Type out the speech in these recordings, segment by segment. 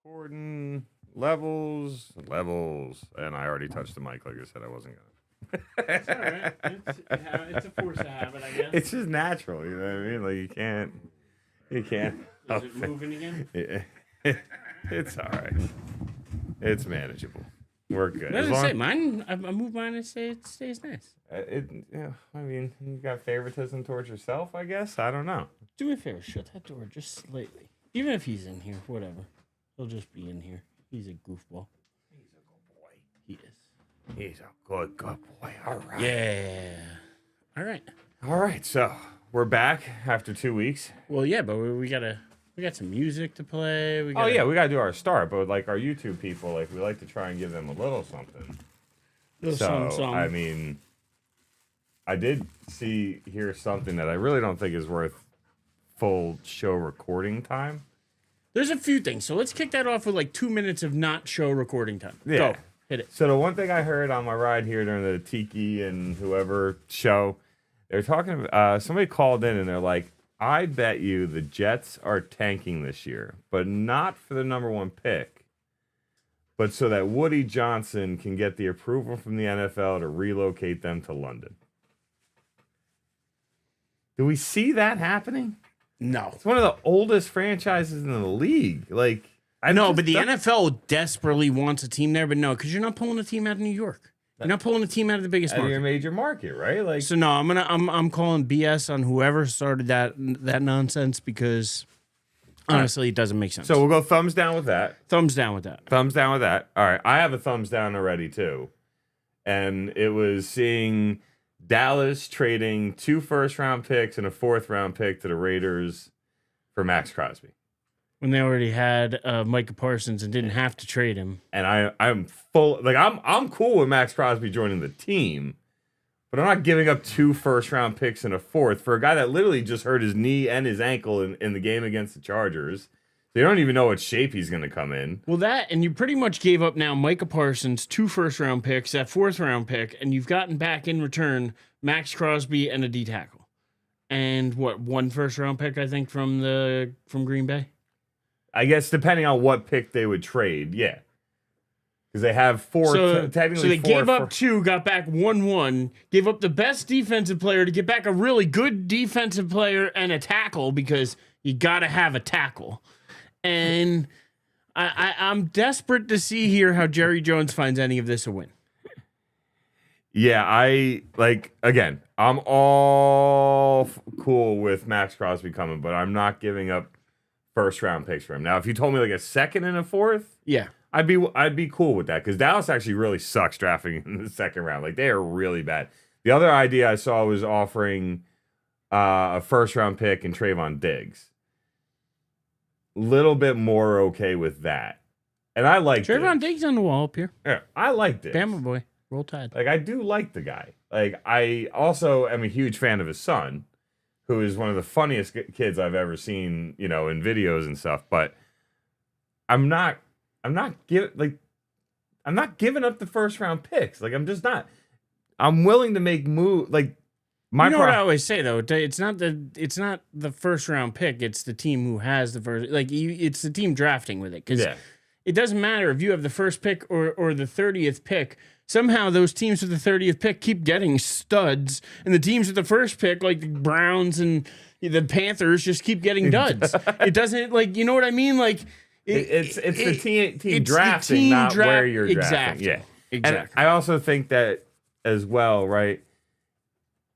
Recording levels, and I already touched the mic like I said I wasn't gonna. It's all right. It's a force of habit, I guess. It's just natural, you know what I mean? Like you can't. Is it moving again? It's all right. It's manageable. We're good. What does it say? Mine, I moved mine and say it stays nice. I mean, you got favoritism towards yourself, I guess. I don't know. Do me a favor, shut that door just slightly. Even if he's in here, whatever. He'll just be in here. He's a goofball. He's a good boy. He is. He's a good boy. All right. Yeah. All right. All right. So we're back after 2 weeks. Well, yeah, but we got some music to play. We Oh yeah, we gotta do our start, but like our YouTube people, like we like to try and give them a little something. something. I mean, I did hear something that I really don't think is worth full show recording time. There's a few things, so let's kick that off with like 2 minutes of not show recording time. Yeah. Go, hit it. So the one thing I heard on my ride here during the Tiki and whoever show, they're talking. Somebody called in and they're like, "I bet you the Jets are tanking this year, but not for the number one pick, but so that Woody Johnson can get the approval from the NFL to relocate them to London." Do we see that happening? No. It's one of the oldest franchises in the league. Like, I know, but the NFL desperately wants a team there, but no, because you're not pulling a team out of New York. You're not pulling a team out of the biggest out of market. your major market, right? Like, So no, I'm calling BS on whoever started that nonsense because honestly, it doesn't make sense. so we'll go thumbs down with that. thumbs down with that. Thumbs down with that. All right. I have a thumbs down already, too. And it was seeing Dallas trading 2 first-round picks and a 4th-round pick to the Raiders for Max Crosby. When they already had Micah Parsons and didn't have to trade him. And I'm cool with Max Crosby joining the team, but I'm not giving up 2 first-round picks and a 4th for a guy that literally just hurt his knee and his ankle in the game against the Chargers. They don't even know what shape he's going to come in. Well, and you pretty much gave up now Micah Parsons, 2 first-round picks, that 4th-round pick, and you've gotten back in return Max Crosby and a D tackle. And what, 1 first-round pick, I think, from Green Bay? I guess depending on what pick they would trade, yeah. Because they have 4, technically so they 4, gave up 2, got back 1-1, gave up the best defensive player to get back a really good defensive player and a tackle because you got to have a tackle. And I'm desperate to see here how Jerry Jones finds any of this a win. Yeah, again, I'm all cool with Max Crosby coming, but I'm not giving up first-round picks for him. Now, if you told me like a 2nd and a 4th, yeah, I'd be cool with that because Dallas actually really sucks drafting in the 2nd round. Like, they are really bad. The other idea I saw was offering a first-round pick and Trayvon Diggs. Little bit more okay with that. And I like Trayvon Diggs on the wall up here. Yeah, I like Diggs. Bama boy. Roll Tide. Like, I do like the guy. Like, I also am a huge fan of his son, who is one of the funniest kids I've ever seen, in videos and stuff. But I'm not giving up the 1st-round picks. Like, I'm just not. I'm willing to make move. Like, what I always say though, it's not the 1st-round pick. It's the team who has the first. Like, it's the team drafting with it because it doesn't matter if you have the 1st pick or the 30th pick. Somehow those teams with the 30th pick keep getting studs, and the teams with the 1st pick, like the Browns and the Panthers, just keep getting duds. It doesn't, like, you know what I mean? Like, it's the team drafting, not where you're drafting. Yeah, exactly. And I also think that as well, right?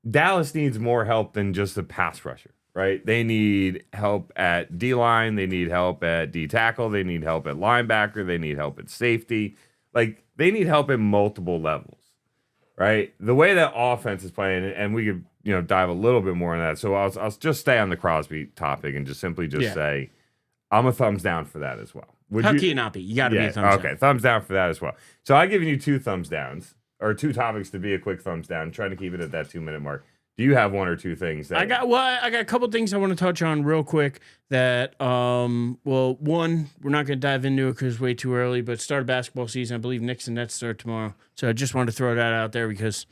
Dallas needs more help than just a pass rusher, right? They need help at D-line. They need help at D-tackle. They need help at linebacker. They need help at safety. Like, they need help at multiple levels, right? The way that offense is playing, and we could, dive a little bit more on that. So I'll just stay on the Crosby topic and just simply say, I'm a thumbs down for that as well. How can you not be? You got to be a thumbs down. Okay, thumbs down for that as well. So I've given you 2 thumbs downs, or 2 topics to be a quick thumbs down, trying to keep it at that 2-minute mark. Do you have 1 or 2 things that I got a couple things I want to touch on real quick that one, we're not going to dive into it because it's way too early, but start of basketball season, I believe Knicks and Nets start tomorrow. So I just wanted to throw that out there because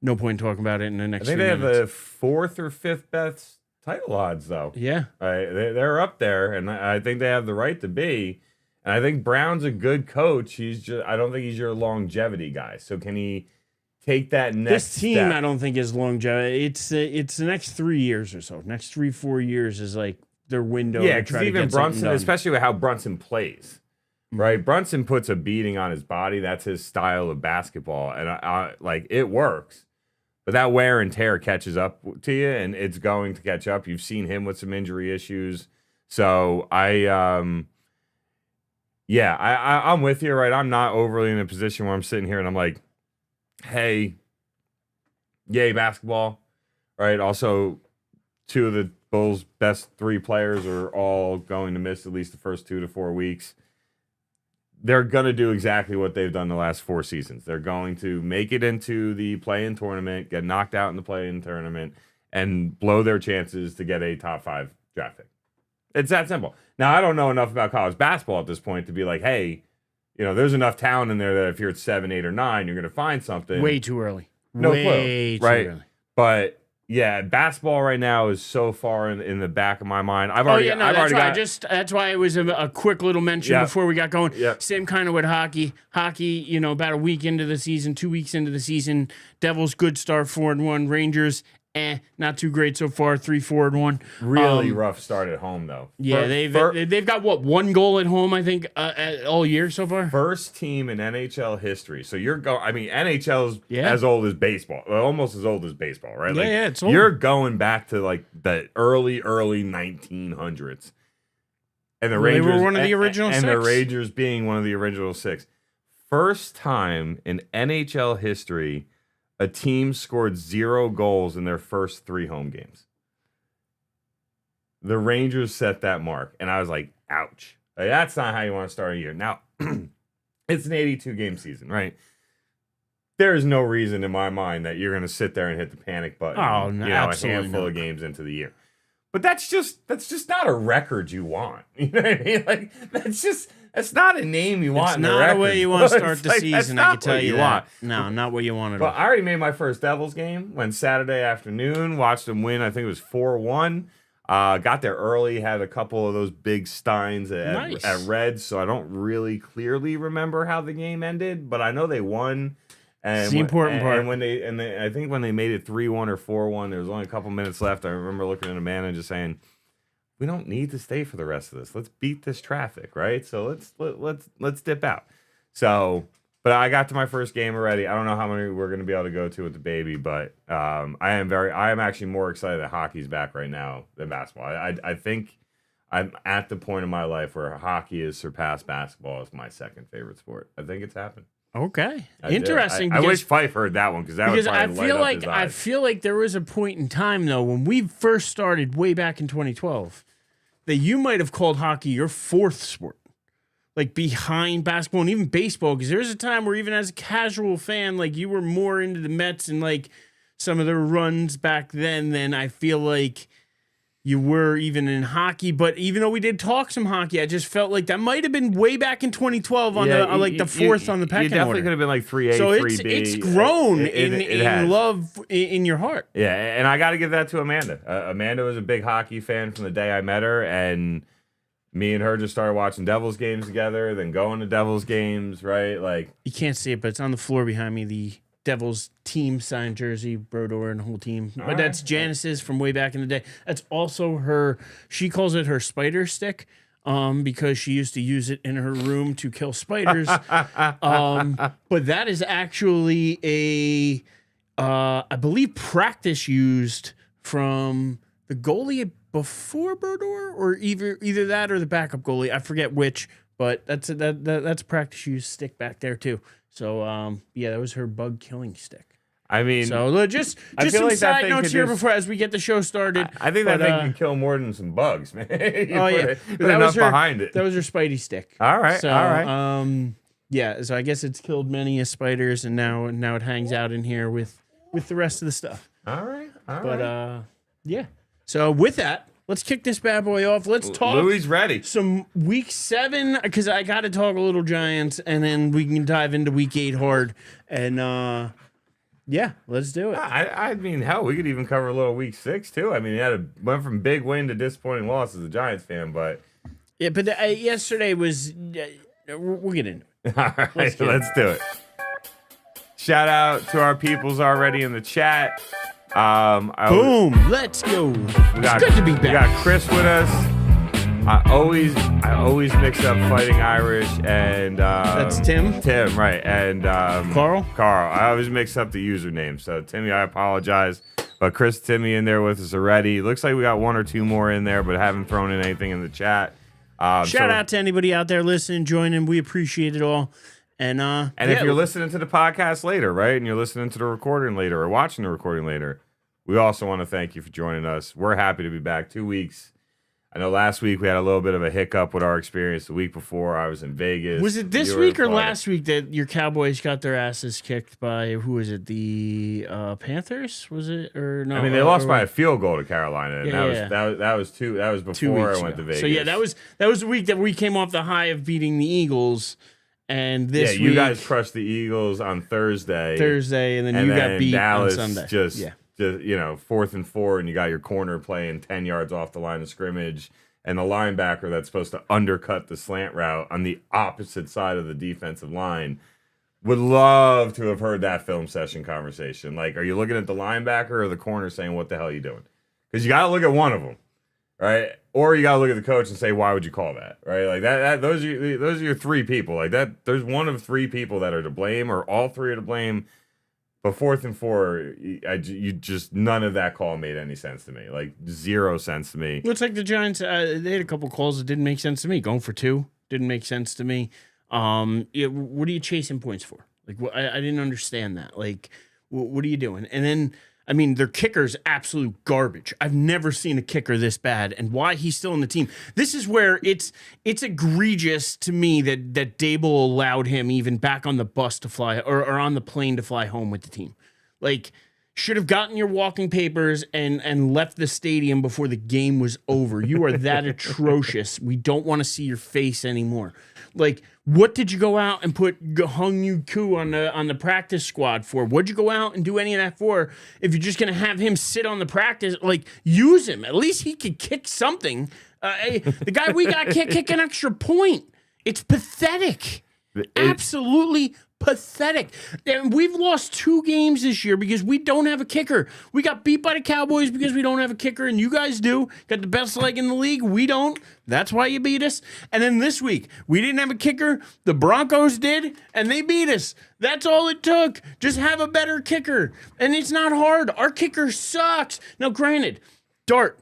no point in talking about it in the next I think few they minutes. have the 4th or 5th best title odds though. Yeah. They're up there, and I think they have the right to be. And I think Brown's a good coach. I don't think he's your longevity guy. So can he take that next This team, step? I don't think is longevity. It's the next 3 years or so. Next 3-4 years is like their window. Yeah, because even Brunson, especially with how Brunson plays, right? Brunson puts a beating on his body. That's his style of basketball, and I like it works. But that wear and tear catches up to you, and it's going to catch up. You've seen him with some injury issues, so I'm with you, right? I'm not overly in a position where I'm sitting here and I'm like, hey, yay basketball, right? Also, two of the Bulls' best 3 players are all going to miss at least the first 2 to 4 weeks. They're going to do exactly what they've done the last 4 seasons. They're going to make it into the play-in tournament, get knocked out in the play-in tournament, and blow their chances to get a top 5 draft pick. It's that simple. Now, I don't know enough about college basketball at this point to be like, hey, there's enough talent in there that if you're at 7, 8, or 9, you're going to find something. Way too early. No Way clue, right? Too early. But yeah, basketball right now is so far in the back of my mind. That's why it was a quick little mention before we got going. Yep. Same kind of with hockey. Hockey, about a week into the season, 2 weeks into the season, Devils good start 4-1. Rangers, not too great so far, 3-4-1. Really rough start at home though. Yeah, they've got 1 goal at home, I think, all year so far. First team in NHL history. So NHL's as old as baseball, almost as old as baseball, right? Yeah, it's old. You're going back to like the early 1900s, and the Rangers they were one of the original and 6. the Rangers being one of the original 6. First time in NHL history, a team scored 0 goals in their first 3 home games. The Rangers set that mark, and I was like, ouch. Like, that's not how you want to start a year. Now, it's an 82-game season, right? There is no reason in my mind that you're going to sit there and hit the panic button. Oh, no, a handful of games into the year. But that's just not a record you want. You know what I mean? Like that's not a name you want. It's in the not record. the way you want to start the season. I can tell you that. Want. No, not what you want at all. But I already made my first Devils game. Went Saturday afternoon. Watched them win. I think it was 4-1. Got there early. Had a couple of those big steins at Reds. So I don't really clearly remember how the game ended, but I know they won. And the important part. And I think when they made it 3-1 or 4-1, there was only a couple minutes left. I remember looking at Amanda and just saying, we don't need to stay for the rest of this. Let's beat this traffic, right? So let's dip out. So, but I got to my first game already. I don't know how many we're going to be able to go to with the baby, but I am actually more excited that hockey's back right now than basketball. I think I'm at the point in my life where hockey has surpassed basketball as my second favorite sport. I think it's happened. Okay, interesting. I wish Fife heard that one because I feel like there was a point in time though when we first started way back in 2012 that you might have called hockey your 4th sport, like behind basketball and even baseball. Because there was a time where even as a casual fan, like you were more into the Mets and like some of their runs back then than I feel like you were even in hockey. But even though we did talk some hockey, I just felt like that might have been way back in 2012 on the 4th on the pecking order. You definitely could have been like 3A, so 3B. It's grown in love in your heart. Yeah, and I got to give that to Amanda. Amanda was a big hockey fan from the day I met her, and me and her just started watching Devils games together, then going to Devils games, right? Like you can't see it, but it's on the floor behind me. The Devils team signed jersey, Brodeur and the whole team. But that's Janice's from way back in the day. That's also her. She calls it her spider stick because she used to use it in her room to kill spiders. But that is actually I believe, practice used from the goalie before Brodeur, or either that or the backup goalie. I forget which, but that's a practice used stick back there too. So, that was her bug killing stick. I mean, so just some like side notes here before as we get the show started. I think that thing can kill more than some bugs, man. Put enough was behind it. That was her Spidey stick. All right, so, all right. So I guess it's killed many a spiders, and now it hangs out in here with the rest of the stuff. All right, yeah. So with that, let's kick this bad boy off. Let's talk. Louis ready. Some week 7, because I got to talk a little Giants, and then we can dive into week 8 hard. And let's do it. I mean, hell, we could even cover a little week 6 too. I mean, went from big win to disappointing loss as a Giants fan, but Yeah, but yesterday was. We'll get into it. All right, let's do it. Shout out to our peoples already in the chat. Boom! Let's go. It's good to be back. We got Chris with us. I always mix up Fighting Irish and that's Tim. Tim, right? And Carl. I always mix up the username. So Timmy, I apologize. But Chris, Timmy in there with us already. Looks like we got one or two more in there, but haven't thrown in anything in the chat. Shout out to anybody out there listening, joining. We appreciate it all. And if you're listening to the podcast later, right, and you're listening to the recording later or watching the recording later, we also want to thank you for joining us. We're happy to be back. 2 weeks. I know last week we had a little bit of a hiccup with our experience. The week before, I was in Vegas. Was it this week or last week that your Cowboys got their asses kicked by, who was it, the Panthers? Was it, or no? I mean, they lost by a field goal to Carolina, and Yeah, that was before I went to Vegas. So yeah, that was the week that we came off the high of beating the Eagles, and this week, you guys crushed the Eagles on Thursday, and then you got beat Dallas on Sunday. Just 4th and 4, and you got your corner playing 10 yards off the line of scrimmage, and the linebacker that's supposed to undercut the slant route on the opposite side of the defensive line. Would love to have heard that film session conversation. Like, are you looking at the linebacker or the corner saying, what the hell are you doing? Because you got to look at one of them, right? Or you got to look at the coach and say, why would you call that, right? Like, those are your three people. Like, that. There's one of three people that are to blame, or all three are to blame. But 4th and 4, you just, none of that call made any sense to me. Like, 0 sense to me. Looks like the Giants, they had a couple calls that didn't make sense to me. Going for 2 didn't make sense to me. What are you chasing points for? Like, I didn't understand that. Like, what are you doing? And then, I mean, their kicker's absolute garbage. I've never seen a kicker this bad, and why he's still in the team. This is where it's egregious to me that Dable allowed him even back on the bus to fly, or on the plane to fly home with the team. Like, should have gotten your walking papers and left the stadium before the game was over. You are that atrocious. We don't want to see your face anymore. Like, what did you go out and put Hung Yu Koo on the practice squad for? What'd you go out and do any of that for? If you're just gonna have him sit on the practice, like, use him. At least he could kick something. The guy we got can't kick an extra point. It's pathetic. Absolutely pathetic. And we've lost 2 games this year because we don't have a kicker. We got beat by the Cowboys because we don't have a kicker, and you guys do. Got the best leg in the league. We don't. That's why you beat us. And then this week, we didn't have a kicker. The Broncos did, and they beat us. That's all it took. Just have a better kicker. And it's not hard. Our kicker sucks. Now, granted, Dart,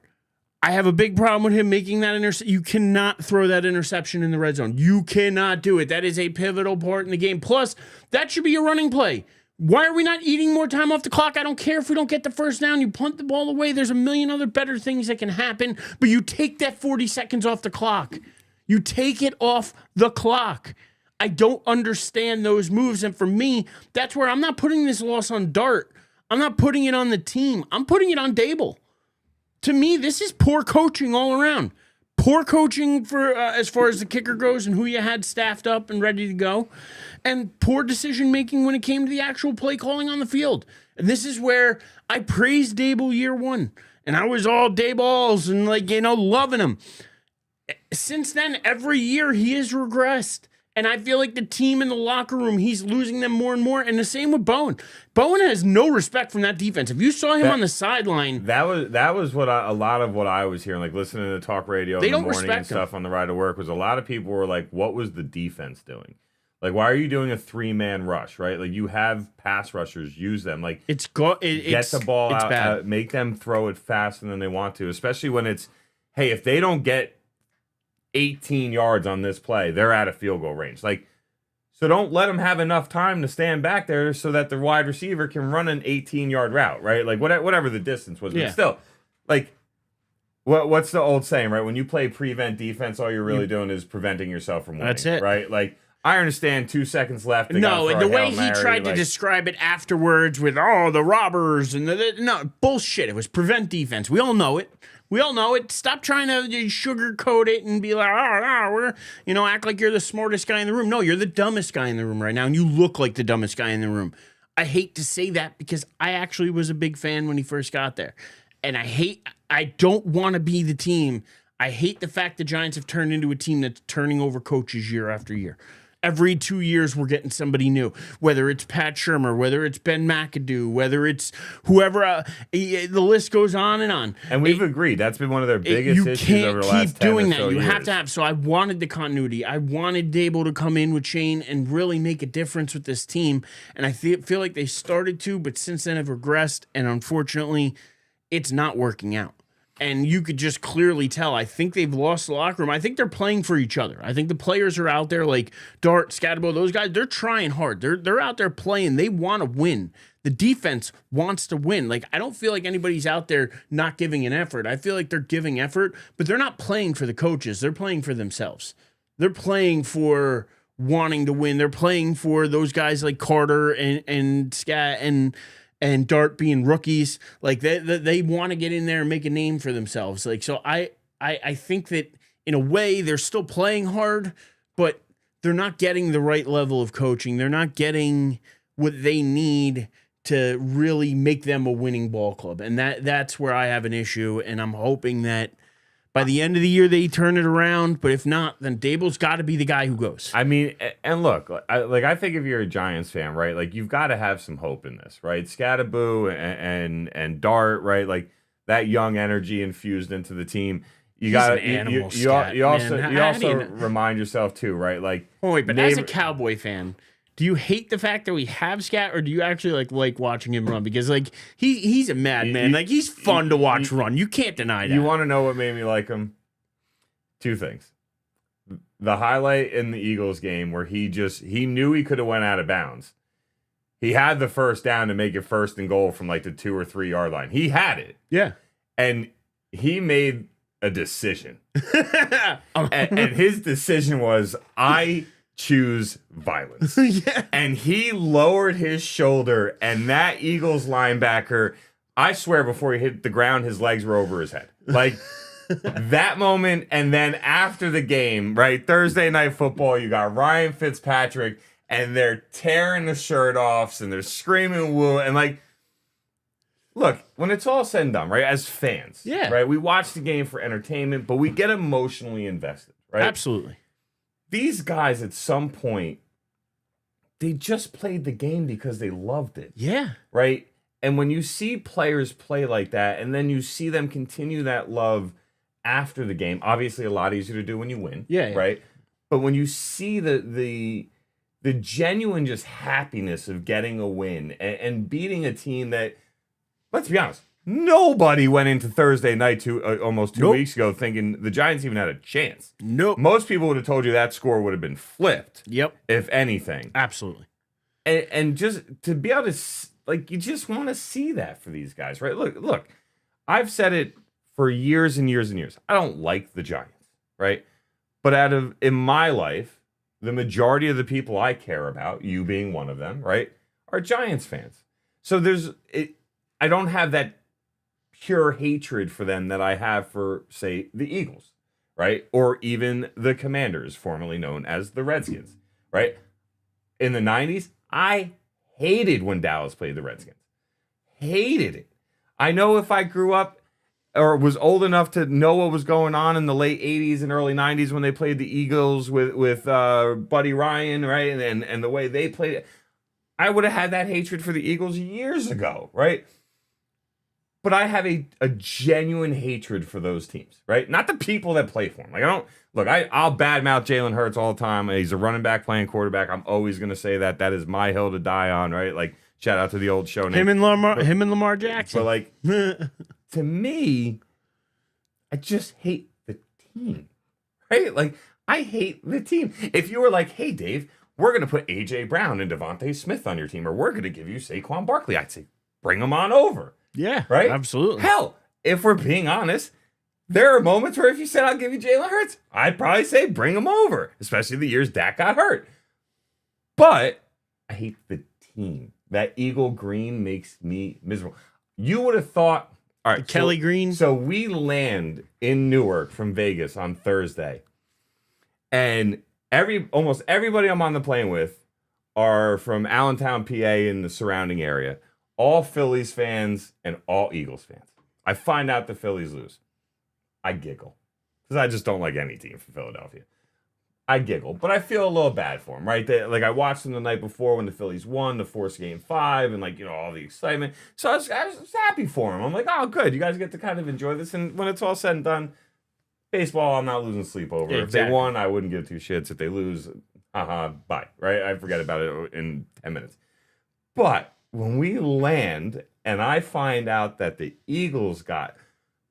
I have a big problem with him making that interception. You cannot throw that interception in the red zone. You cannot do it. That is a pivotal part in the game. Plus, that should be a running play. Why are we not eating more time off the clock? I don't care if we don't get the first down. You punt the ball away. There's a million other better things that can happen, but you take that 40 seconds off the clock. You take it off the clock. I don't understand those moves, and for me, that's where I'm not putting this loss on Dart. I'm not putting it on the team. I'm putting it on Dable. To me, this is poor coaching all around. Poor coaching for as far as the kicker goes and who you had staffed up and ready to go. And poor decision-making when it came to the actual play calling on the field. And this is where I praised Dable year 1. And I was all Daballs and, loving him. Since then, every year he has regressed. And I feel like the team in the locker room, he's losing them more and more. And the same with Bowen. Bowen has no respect from that defense. If you saw him on the sideline, that was what a lot of what I was hearing, like listening to talk radio in the morning and stuff on the ride to work, was a lot of people were like, "What was the defense doing? Like, why are you doing a 3-man rush? Right? Like, you have pass rushers, use them. Like, get the ball out, make them throw it faster than they want to, especially when it's, hey, if they don't get 18 yards on this play, they're out of field goal range. Like, so don't let them have enough time to stand back there so that the wide receiver can run an 18-yard route, right? Like, whatever the distance was. Yeah. But still, like, what's the old saying, right? When you play prevent defense, all you're really doing is preventing yourself from winning. That's it. Right? Like, I understand 2 seconds left. No, and the way he tried to describe it afterwards with, the robbers and no, bullshit. It was prevent defense. We all know it. We all know it. Stop trying to sugarcoat it and be like, act like you're the smartest guy in the room. No, you're the dumbest guy in the room right now, and you look like the dumbest guy in the room. I hate to say that because I actually was a big fan when he first got there. And I don't want to be the team. I hate the fact the Giants have turned into a team that's turning over coaches year after year. Every 2 years, we're getting somebody new, whether it's Pat Shurmur, whether it's Ben McAdoo, whether it's whoever. The list goes on and on. And we've agreed that's been one of their biggest issues over the last 10 or so years. You can't keep doing that. You have to have. So I wanted the continuity. I wanted Dable to come in with Shane and really make a difference with this team. And I feel like they started to, but since then have regressed. And unfortunately, it's not working out. And you could just clearly tell, I think they've lost the locker room. I think they're playing for each other. I think the players are out there like Dart, Scatterbo, those guys, they're trying hard. They're out there playing. They want to win. The defense wants to win. Like, I don't feel like anybody's out there not giving an effort. I feel like they're giving effort, but they're not playing for the coaches. They're playing for themselves. They're playing for wanting to win. They're playing for those guys like Carter and Scat and Dart being rookies. Like they want to get in there and make a name for themselves. Like, so I think that in a way they're still playing hard, but they're not getting the right level of coaching. They're not getting what they need to really make them a winning ball club. And that's where I have an issue. And I'm hoping that by the end of the year, they turn it around. But if not, then Dable's got to be the guy who goes. I mean, and look, I think if you're a Giants fan, right, like you've got to have some hope in this, right? Scatterboo and Dart, right, like that young energy infused into the team. You got you also remind yourself too, right? Like, oh wait, but as a Cowboy fan, do you hate the fact that we have Scat, or do you actually like watching him run? Because like he's a madman. Like he's fun to watch run. You can't deny that. You want to know what made me like him? Two things. The highlight in the Eagles game where he knew he could have went out of bounds. He had the first down to make it 1st and goal from like the 2 or 3 yard line. He had it. Yeah. And he made a decision. and his decision was, I choose violence. Yeah. And he lowered his shoulder, and that Eagles linebacker, I swear before he hit the ground, his legs were over his head. Like that moment. And then after the game, right, Thursday Night Football, you got Ryan Fitzpatrick, and they're tearing the shirt off and they're screaming woo. And like, look, when it's all said and done, right, as fans, yeah, right, we watch the game for entertainment, but we get emotionally invested, right? Absolutely. These guys at some point, they just played the game because they loved it. Yeah. Right? And when you see players play like that, and then you see them continue that love after the game, obviously a lot easier to do when you win. Yeah. Right? But when you see the genuine just happiness of getting a win and beating a team that, let's be honest, nobody went into Thursday night almost 2 weeks ago thinking the Giants even had a chance. Nope. Most people would have told you that score would have been flipped. Yep. If anything. Absolutely. And just to be able to, like, you just want to see that for these guys, right? Look, I've said it for years and years and years. I don't like the Giants, right? But in my life, the majority of the people I care about, you being one of them, right, are Giants fans. So I don't have that pure hatred for them that I have for, say, the Eagles, right? Or even the Commanders, formerly known as the Redskins, right? In the 90s, I hated when Dallas played the Redskins. Hated it. I know if I grew up or was old enough to know what was going on in the late 80s and early 90s when they played the Eagles with Buddy Ryan, right? And the way they played it, I would have had that hatred for the Eagles years ago, right? But I have a genuine hatred for those teams, right? Not the people that play for them. Like, I'll badmouth Jalen Hurts all the time. He's a running back playing quarterback. I'm always going to say that. That is my hill to die on, right? Like, shout out to the old show. Him and Lamar Jackson. But, like, to me, I just hate the team, right? Like, I hate the team. If you were like, hey, Dave, we're going to put A.J. Brown and Devontae Smith on your team, or we're going to give you Saquon Barkley, I'd say, bring them on over. Yeah, right? Absolutely. Hell, if we're being honest, there are moments where if you said I'll give you Jalen Hurts, I'd probably say bring him over, especially the years Dak got hurt. But I hate the team. That Eagle Green makes me miserable. You would have thought, all right, Kelly Green. So we land in Newark from Vegas on Thursday, and almost everybody I'm on the plane with are from Allentown, PA, and the surrounding area. All Phillies fans and all Eagles fans. I find out the Phillies lose. I giggle. because I just don't like any team from Philadelphia. I giggle, but I feel a little bad for him, right? Like I watched him the night before when the Phillies won the forced game 5 and all the excitement. So I was happy for him. I'm like, oh, good. You guys get to kind of enjoy this. And when it's all said and done, baseball, I'm not losing sleep over. Yeah, if they won, I wouldn't give 2 shits. If they lose, bye, right? I forget about it in 10 minutes. But when we land and I find out that the Eagles got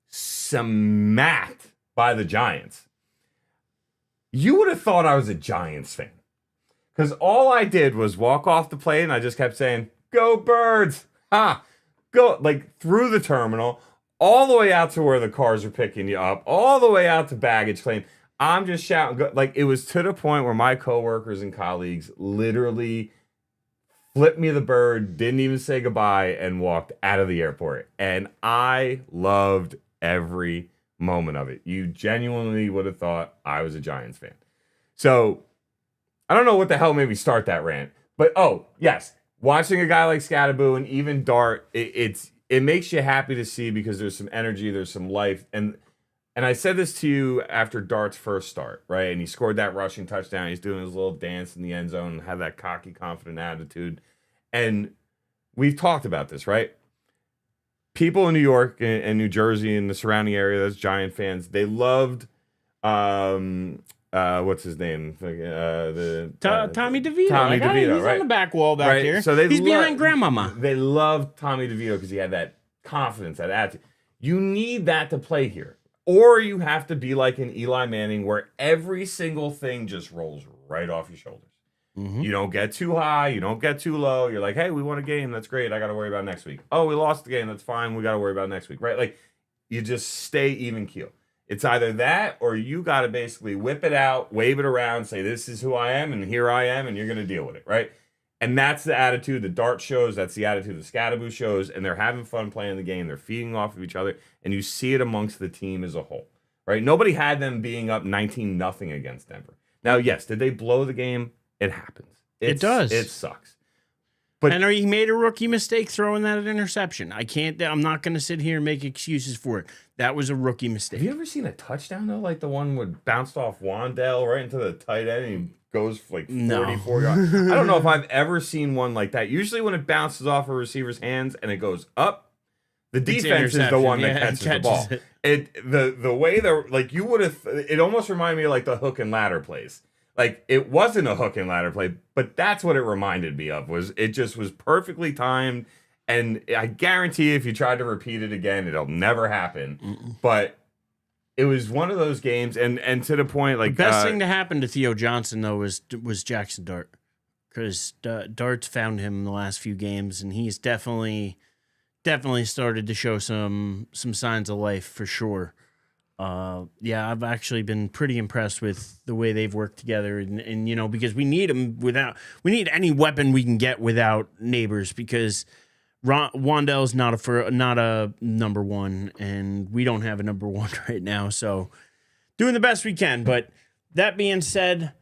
smacked by the Giants, you would have thought I was a Giants fan. Because all I did was walk off the plane and I just kept saying, go Birds! Ha! Go, through the terminal, all the way out to where the cars are picking you up, all the way out to baggage claim. I'm just shouting. It was to the point where my coworkers and colleagues literally flipped me the bird, didn't even say goodbye, and walked out of the airport. And I loved every moment of it. You genuinely would have thought I was a Giants fan. So I don't know what the hell made me start that rant, but yes, watching a guy like Scatterboo and even Dart, it makes you happy to see because there's some energy, there's some life, and I said this to you after Dart's first start, right? And he scored that rushing touchdown. He's doing his little dance in the end zone and had that cocky, confident attitude. And we've talked about this, right? People in New York and New Jersey and the surrounding area, those Giant fans, they loved what's his name? Tommy DeVito. Tommy DeVito, he's right? On the back wall back here. So he's behind Grandmama. They loved Tommy DeVito because he had that confidence, that attitude. You need that to play here. Or you have to be like an Eli Manning where every single thing just rolls right off your shoulders. Mm-hmm. You don't get too high. You don't get too low. You're like, hey, we won a game. That's great. I got to worry about next week. Oh, we lost the game. That's fine. We got to worry about next week, right? You just stay even keel. It's either that or you got to basically whip it out, wave it around, say, this is who I am, and here I am, and you're going to deal with it, right? And that's the attitude the Dart shows. That's the attitude the Scatterboo shows, and they're having fun playing the game. They're feeding off of each other, and you see it amongst the team as a whole, right? Nobody had them being up 19-0 against Denver. Now, yes, did they blow the game? It happens. It does. It sucks. But he made a rookie mistake throwing that interception. I'm not going to sit here and make excuses for it. That was a rookie mistake. Have you ever seen a touchdown, though? Like the one would bounced off Wandale right into the tight end and he goes for 44 yards. I don't know if I've ever seen one like that. Usually when it bounces off a receiver's hands and it goes up, the defense is the one that catches the ball. The way you would have, it almost reminded me of the hook and ladder plays. It wasn't a hook and ladder play, but that's what it reminded me of. It just was perfectly timed, and I guarantee if you tried to repeat it again, it'll never happen. Mm-mm. But it was one of those games, and to the point, the best thing to happen to Theo Johnson though was Jackson Dart, because Dart's found him in the last few games, and he's definitely started to show some signs of life for sure. I've actually been pretty impressed with the way they've worked together, and because we need them we need any weapon we can get without Neighbors, because Wandell's not a number one, and we don't have a number one right now. So doing the best we can. But that being said,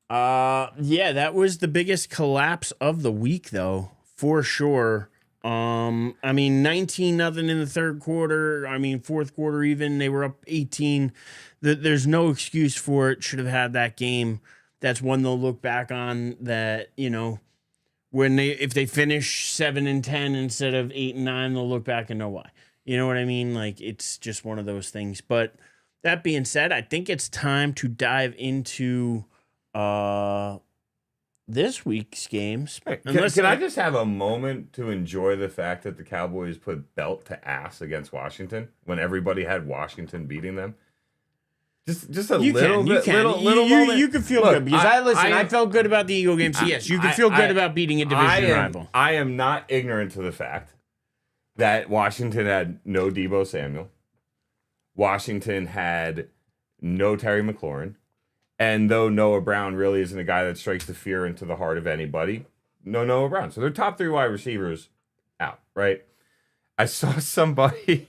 that was the biggest collapse of the week, though, for sure. 19-0 in the third quarter. Fourth quarter even, they were up 18. There's no excuse for it. Should have had that game. That's one they'll look back on, that, if they finish 7-10 instead of 8-9, they'll look back and know why. You know what I mean? It's just one of those things. But that being said, I think it's time to dive into this week's games. Can I just have a moment to enjoy the fact that the Cowboys put belt to ass against Washington when everybody had Washington beating them? Just a little moment. You can feel good because I felt good about the Eagle game. So yes, you can feel good about beating a division rival. I am not ignorant to the fact that Washington had no Deebo Samuel. Washington had no Terry McLaurin. And though Noah Brown really isn't a guy that strikes the fear into the heart of anybody, no Noah Brown. So their top 3 wide receivers out, right? I saw somebody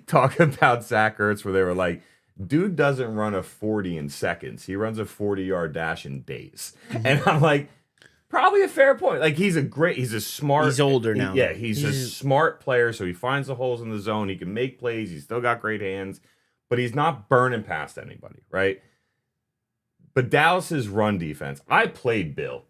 talk about Zach Ertz where they were like, dude doesn't run a 40 in seconds. He runs a 40-yard dash in days. And I'm like, probably a fair point. He's a smart. He's older now. He's a smart player, so he finds the holes in the zone. He can make plays. He's still got great hands. but he's not burning past anybody, right? But Dallas's run defense, I played Bill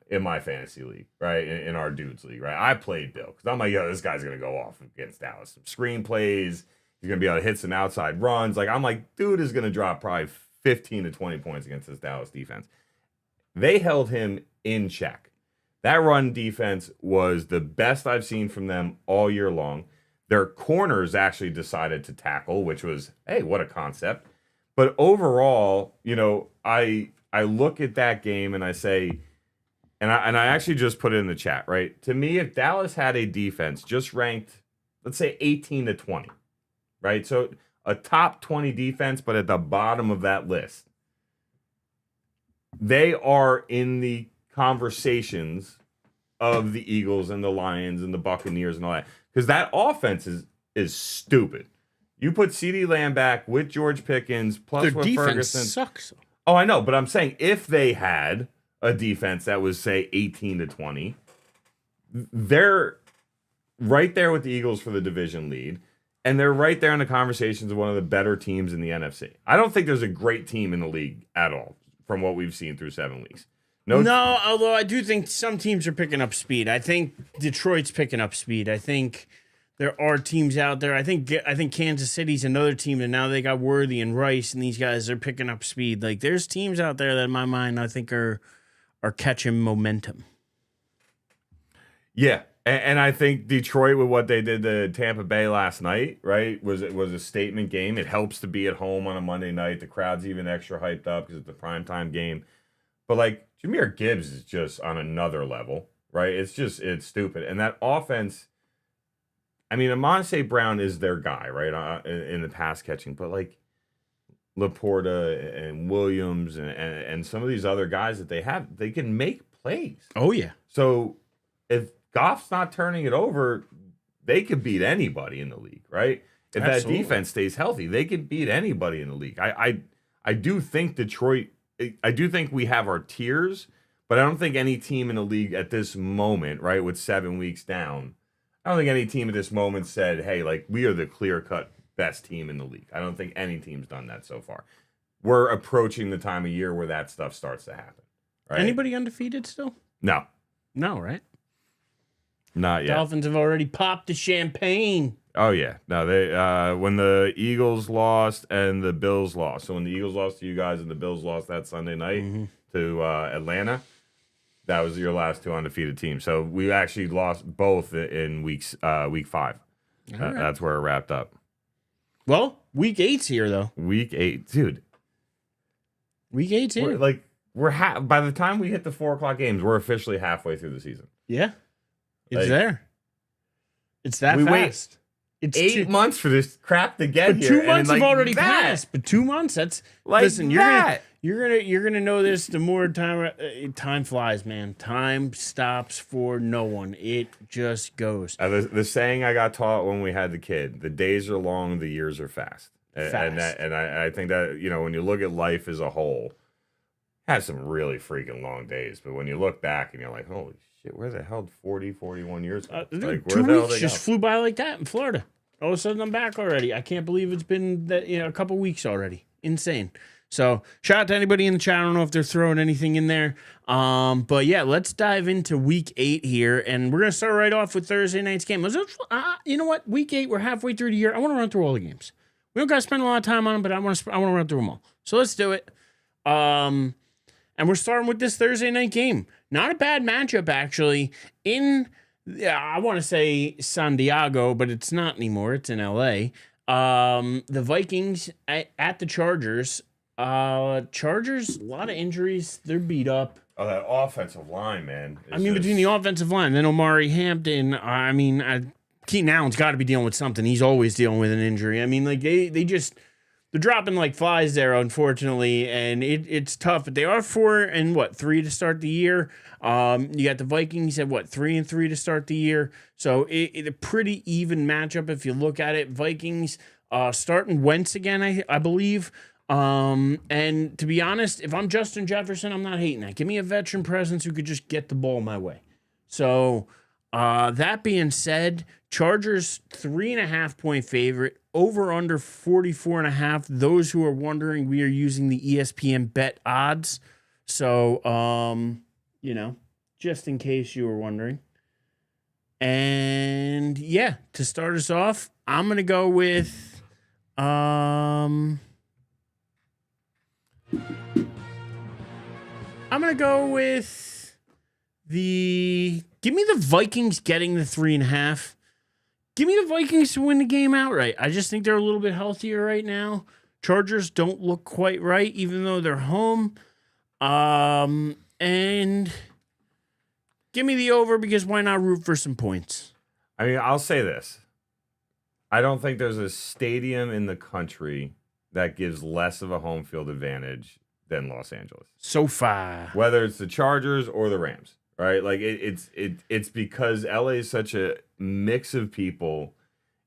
in my fantasy league, right? In our dudes league, right? I played Bill because I'm like, yo, this guy's gonna go off against Dallas. Some screen plays, he's gonna be able to hit some outside runs. Like, I'm like, dude is gonna drop probably 15 to 20 points against this Dallas defense. They held him in check. That run defense was the best I've seen from them all year long. Their corners actually decided to tackle, which was, hey, what a concept. But overall, you know, I look at that game and I say, and I actually just put it in the chat, right? To me, if Dallas had a defense just ranked, let's say 18 to 20, right? So a top 20 defense, but at the bottom of that list, they are in the conversations of the Eagles and the Lions and the Buccaneers and all that. Because that offense is stupid. You put CeeDee Lamb back with George Pickens plus Their with defense Ferguson. sucks. Oh, I know, but I'm saying if they had a defense that was, say, 18 to 20, they're right there with the Eagles for the division lead, and they're right there in the conversations of one of the better teams in the NFC. I don't think there's a great team in the league at all from what we've seen through 7 weeks. No, although I do think some teams are picking up speed. I think Detroit's picking up speed. I think there are teams out there. I think Kansas City's another team, and now they got Worthy and Rice, and these guys are picking up speed. Like, there's teams out there that, in my mind, I think are catching momentum. Yeah, and I think Detroit, with what they did to Tampa Bay last night, right, was a statement game. It helps to be at home on a Monday night. The crowd's even extra hyped up because it's a primetime game. But, like, Jahmyr Gibbs is just on another level, right? It's stupid. And that offense, I mean, Amon Brown is their guy, right, in the pass catching. But, like, Laporta and Williams and some of these other guys that they have, they can make plays. Oh, yeah. So if Goff's not turning it over, they could beat anybody in the league, right? If Absolutely. that defense stays healthy, they could beat anybody in the league. I do think Detroit, I do think we have our tiers, but I don't think any team in the league at this moment, right, with 7 weeks down, I don't think any team at this moment said, hey, like, we are the clear-cut best team in the league. I don't think any team's done that so far. We're approaching the time of year where that stuff starts to happen. Right? Anybody undefeated still? No. No, right? Not yet. Dolphins have already popped the champagne. Oh, yeah. No, they when the Eagles lost and the Bills lost. So when the Eagles lost to you guys and the Bills lost that Sunday night to Atlanta, that was your last two undefeated teams. So we actually lost both in week 5. Right. That's where it wrapped up. Well, week 8's here, though. Week 8. Dude. Week 8's here. We're by the time we hit the 4 o'clock games, we're officially halfway through the season. Yeah. It's Like, there. It's that we fast. It's It's 8 months for this crap to get but here. 2 months and have already that, passed. But 2 months, that's like listen, that. you're gonna know this the more time flies, man. Time stops for no one. It just goes. The saying I got taught when we had the kid: the days are long, the years are fast. And I think that, you know, when you look at life as a whole, it has some really freaking long days. But when you look back and you're like, holy shit, where the hell did 40, 41 years go? Like, 2 weeks just flew by like that in Florida. All of a sudden, I'm back already. I can't believe it's been a couple weeks already. Insane. So, shout out to anybody in the chat. I don't know if they're throwing anything in there. But yeah, let's dive into week 8 here. And we're going to start right off with Thursday night's game. You know what? Week 8, we're halfway through the year. I want to run through all the games. We don't got to spend a lot of time on them, but I want to run through them all. So, let's do it. And we're starting with this Thursday night game. Not a bad matchup, actually. I want to say San Diego, but it's not anymore. It's in L.A. The Vikings at the Chargers. Chargers, a lot of injuries. They're beat up. Oh, that offensive line, man. Between the offensive line, then Omari Hampton. Keaton Allen's got to be dealing with something. He's always dealing with an injury. I mean, like they're dropping like flies there, unfortunately, and it's tough. But they are 4-3 to start the year. You got the Vikings at 3-3 to start the year. So it's a pretty even matchup if you look at it. Vikings starting Wentz again, I believe. And to be honest, if I'm Justin Jefferson, I'm not hating that. Give me a veteran presence who could just get the ball my way. So that being said, Chargers 3.5 point favorite over under 44.5. Those who are wondering, we are using the ESPN bet odds. So, just in case you were wondering. And yeah, to start us off, I'm going to go with, I'm going to go with give me the Vikings getting the 3.5. Give me the Vikings to win the game outright. I just think they're a little bit healthier right now. Chargers don't look quite right, even though they're home. And give me the over, because why not root for some points? I mean, I'll say this. I don't think there's a stadium in the country that gives less of a home field advantage than Los Angeles. So far. Whether it's the Chargers or the Rams, right? Like it's because LA is such a mix of people.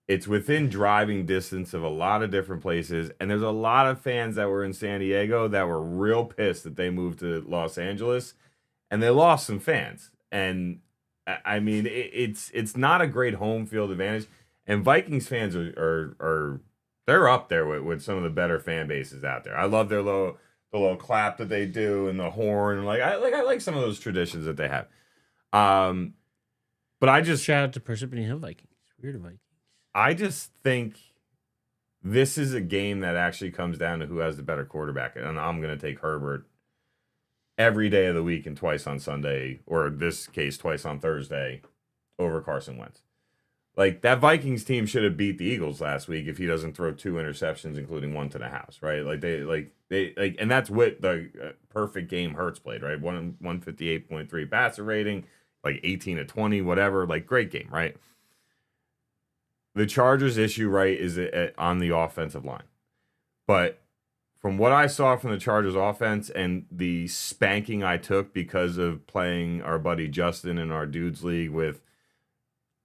It's within driving distance of a lot of different places, and there's a lot of fans that were in San Diego that were real pissed that they moved to Los Angeles, and they lost some fans. And I mean, it's not a great home field advantage. And Vikings fans are they're up there with some of the better fan bases out there. I love the little clap that they do and the horn. I like some of those traditions that they have. But I just shout out to Parsippany Hill Vikings. Weird Vikings. I just think this is a game that actually comes down to who has the better quarterback, and I'm going to take Herbert every day of the week and twice on Sunday, or in this case, twice on Thursday, over Carson Wentz. Like, that Vikings team should have beat the Eagles last week if he doesn't throw 2 interceptions, including one to the house, right? And that's what the perfect game Hurts played, right? 158.3 passer rating, like 18 to 20, whatever, like great game, right? The Chargers' issue, right, is on the offensive line. But from what I saw from the Chargers offense and the spanking I took because of playing our buddy Justin in our Dudes League with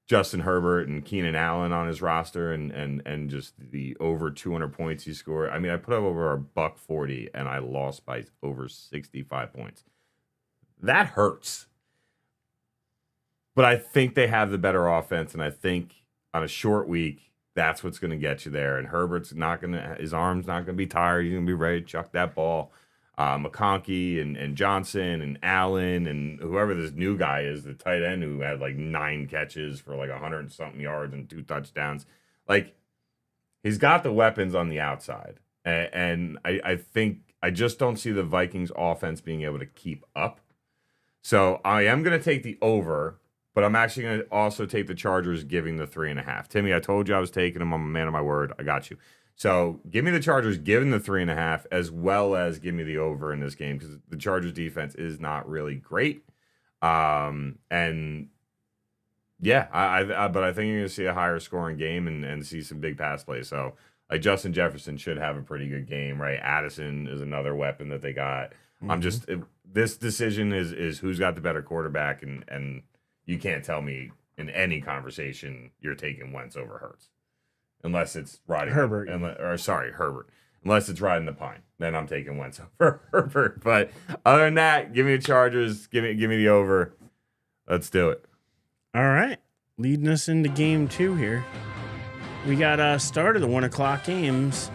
Justin Herbert and Keenan Allen on his roster and just the over 200 points he scored. I mean, I put up over $140 and I lost by over 65 points. That hurts. But I think they have the better offense, and I think on a short week, that's what's going to get you there. And Herbert's his arm's not going to be tired. He's going to be ready to chuck that ball. McConkey and Johnson and Allen and whoever this new guy is, the tight end who had like 9 catches for like 100-something yards and 2 touchdowns. Like, he's got the weapons on the outside. And I think I just don't see the Vikings offense being able to keep up. So I am going to take the over, but I'm actually going to also take the Chargers giving the 3.5. Timmy, I told you I was taking them. I'm a man of my word. I got you. So give me the Chargers giving the 3.5, as well as give me the over in this game, because the Chargers defense is not really great. And yeah, but I think you're going to see a higher scoring game and see some big pass plays. So like Justin Jefferson should have a pretty good game, right? Addison is another weapon that they got. Mm-hmm. This decision is who's got the better quarterback, and you can't tell me in any conversation you're taking Wentz over Hurts. Unless it's riding Herbert. Herbert. Unless it's riding the pine. Then I'm taking Wentz over Herbert. But other than that, give me the Chargers. Give me the over. Let's do it. All right. Leading us into game 2 here. We got start of the 1 o'clock games.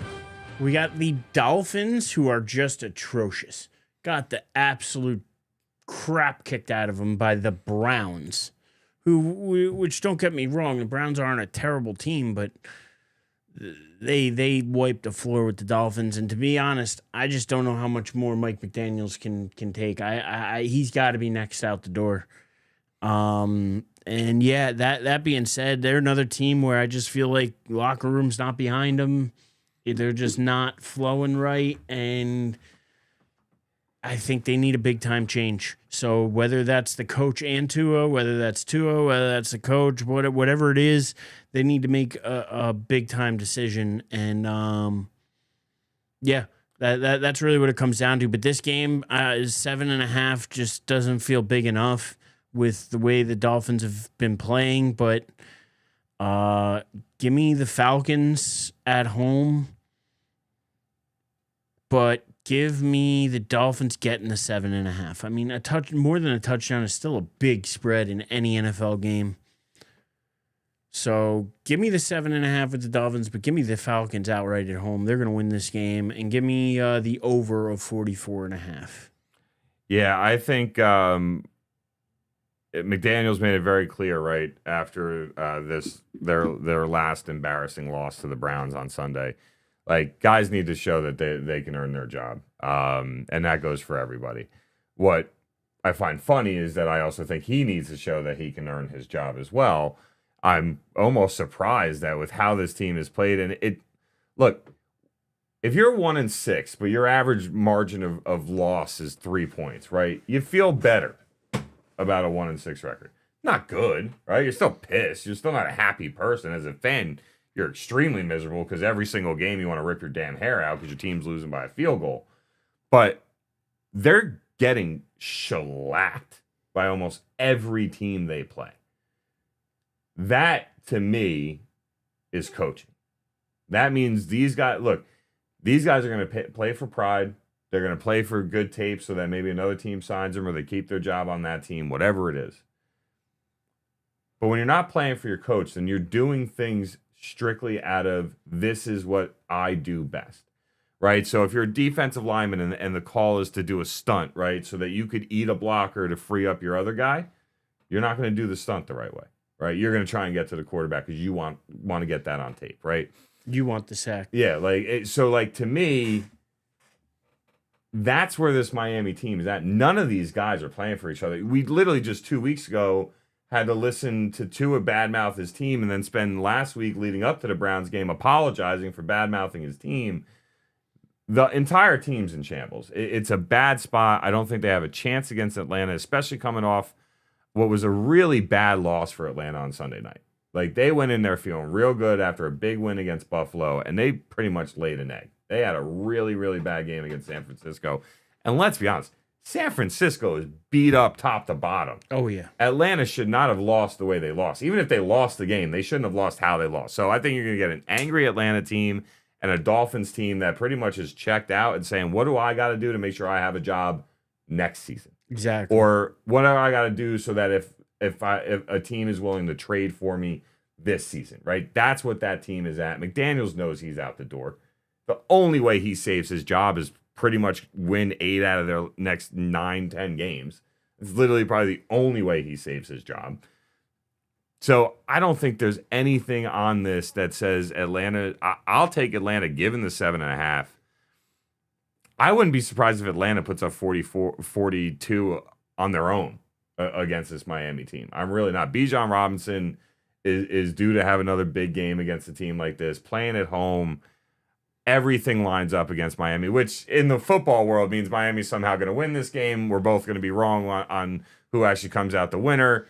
We got the Dolphins, who are just atrocious. Got the absolute crap kicked out of them by the Browns, which don't get me wrong, the Browns aren't a terrible team, but they wiped the floor with the Dolphins. And to be honest, I just don't know how much more Mike McDaniels can take. He's got to be next out the door. And yeah, that being said, they're another team where I just feel like locker room's not behind them. They're just not flowing right, and I think they need a big-time change. So whether that's the coach and Tua, whether that's Tua, whether that's the coach, whatever it is, they need to make a big-time decision. And, yeah, that's really what it comes down to. But this game is 7.5, just doesn't feel big enough with the way the Dolphins have been playing. But give me the Falcons at home. But give me the Dolphins getting the 7.5. I mean, more than a touchdown is still a big spread in any NFL game. So give me the 7.5 with the Dolphins, but give me the Falcons outright at home. They're going to win this game, and give me the over of 44.5. Yeah, I think McDaniels made it very clear right after their last embarrassing loss to the Browns on Sunday. Like, guys need to show that they can earn their job, and that goes for everybody. What I find funny is that I also think he needs to show that he can earn his job as well. I'm almost surprised that with how this team is played, and look, if you're 1-6, but your average margin of loss is 3 points, right? You feel better about a 1-6 record. Not good, right? You're still pissed. You're still not a happy person. As a fan, you're extremely miserable because every single game you want to rip your damn hair out because your team's losing by a field goal. But they're getting shellacked by almost every team they play. That, to me, is coaching. That means these guys are going to play for pride. They're going to play for good tape so that maybe another team signs them or they keep their job on that team, whatever it is. But when you're not playing for your coach, then you're doing things strictly out of, this is what I do best, right? So if you're a defensive lineman and the call is to do a stunt, right, so that you could eat a blocker to free up your other guy, you're not going to do the stunt the right way, right? You're going to try and get to the quarterback because you want to get that on tape, right? You want the sack. Yeah, to me, that's where this Miami team is at. None of these guys are playing for each other. We literally just 2 weeks ago had to listen to Tua badmouth his team and then spend last week leading up to the Browns game apologizing for badmouthing his team. The entire team's in shambles. It's a bad spot. I don't think they have a chance against Atlanta, especially coming off what was a really bad loss for Atlanta on Sunday night. Like, they went in there feeling real good after a big win against Buffalo, and they pretty much laid an egg. They had a really, really bad game against San Francisco. And let's be honest, San Francisco is beat up top to bottom. Oh, yeah. Atlanta should not have lost the way they lost. Even if they lost the game, they shouldn't have lost how they lost. So I think you're going to get an angry Atlanta team and a Dolphins team that pretty much is checked out and saying, what do I got to do to make sure I have a job next season? Exactly. Or what do I got to do so that if a team is willing to trade for me this season, right? That's what that team is at. McDaniels knows he's out the door. The only way he saves his job is pretty much win 8 out of their next 9-10 games. It's literally probably the only way he saves his job. So I don't think there's anything on this that says Atlanta. I'll take Atlanta given the 7.5. I wouldn't be surprised if Atlanta puts up 42 on their own against this Miami team. I'm really not. Bijan Robinson is due to have another big game against a team like this. Playing at home, everything lines up against Miami, which in the football world means Miami's somehow going to win this game. We're both going to be wrong on who actually comes out the winner.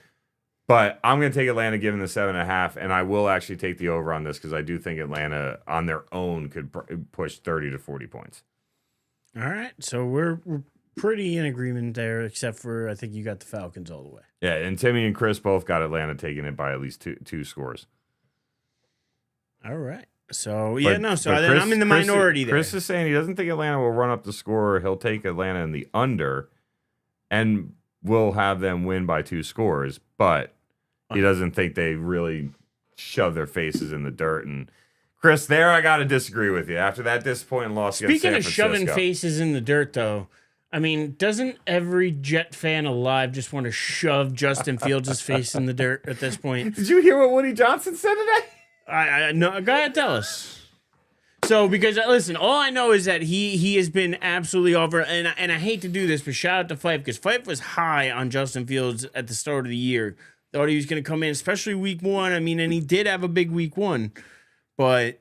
But I'm going to take Atlanta given the 7.5, and I will actually take the over on this because I do think Atlanta on their own could push 30 to 40 points. All right, so we're pretty in agreement there, except for I think you got the Falcons all the way. Yeah, and Timmy and Chris both got Atlanta taking it by at least two scores. All right. So, Chris, I'm in the minority there. Chris is saying he doesn't think Atlanta will run up the score. He'll take Atlanta in the under, and will have them win by 2 scores, but he doesn't think they really shove their faces in the dirt. And Chris, there I got to disagree with you. After that disappointing loss against San Francisco. Speaking of shoving faces in the dirt, though, I mean, doesn't every Jet fan alive just want to shove Justin Fields' face in the dirt at this point? Did you hear what Woody Johnson said today? I no, go ahead, tell us. So, because listen, all I know is that he has been absolutely over, and I hate to do this, but shout out to Fife, because Fife was high on Justin Fields at the start of the year. Thought he was going to come in, especially week 1. I mean, and he did have a big week 1, but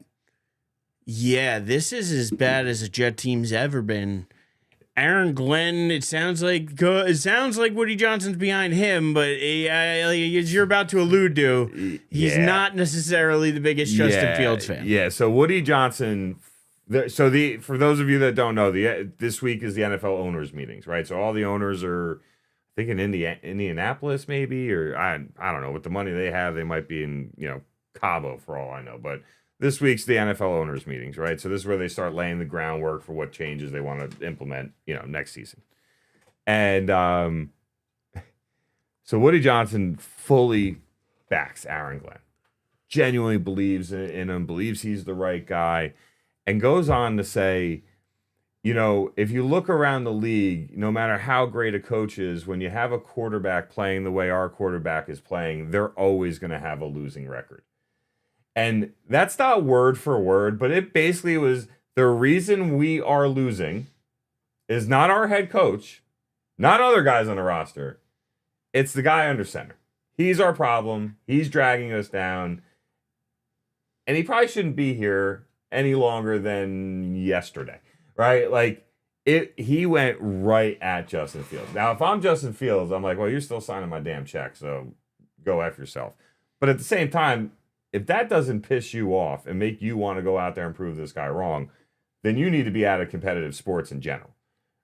yeah, this is as bad as a Jet team's ever been. Aaron Glenn, it sounds like Woody Johnson's behind him, but as you're about to allude to, he's not necessarily the biggest Justin Fields fan. Yeah, so Woody Johnson. For those of you that don't know, this week is the NFL owners meetings, right? So all the owners are, I think, in Indianapolis maybe, or I don't know. With the money they have, they might be in Cabo for all I know, but. This week's the NFL owners meetings, right? So this is where they start laying the groundwork for what changes they want to implement, next season. And so Woody Johnson fully backs Aaron Glenn. genuinely believes in him, believes he's the right guy, and goes on to say, if you look around the league, no matter how great a coach is, when you have a quarterback playing the way our quarterback is playing, they're always going to have a losing record. And that's not word for word, but it basically was the reason we are losing is not our head coach, not other guys on the roster. It's the guy under center. He's our problem. He's dragging us down. And he probably shouldn't be here any longer than yesterday, right? Like, he went right at Justin Fields. Now, if I'm Justin Fields, I'm like, well, you're still signing my damn check, so go F yourself. But at the same time, if that doesn't piss you off and make you want to go out there and prove this guy wrong, then you need to be out of competitive sports in general,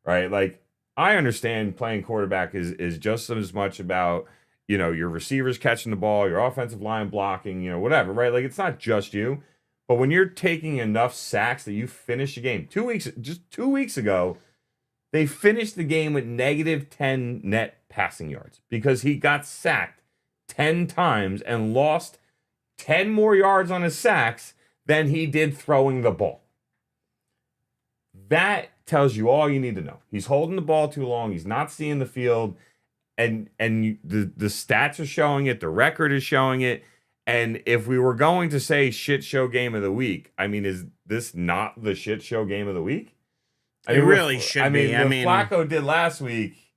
right? Like, I understand playing quarterback is just as much about, your receivers catching the ball, your offensive line blocking, whatever, right? Like, it's not just you. But when you're taking enough sacks that you finish the game, 2 weeks ago, they finished the game with -10 net passing yards because he got sacked 10 times and lost 10 more yards on his sacks than he did throwing the ball. That tells you all you need to know. He's holding the ball too long. He's not seeing the field. And the stats are showing it. The record is showing it. And if we were going to say shit show game of the week, I mean, is this not the shit show game of the week? It really should be. I mean, Flacco did last week.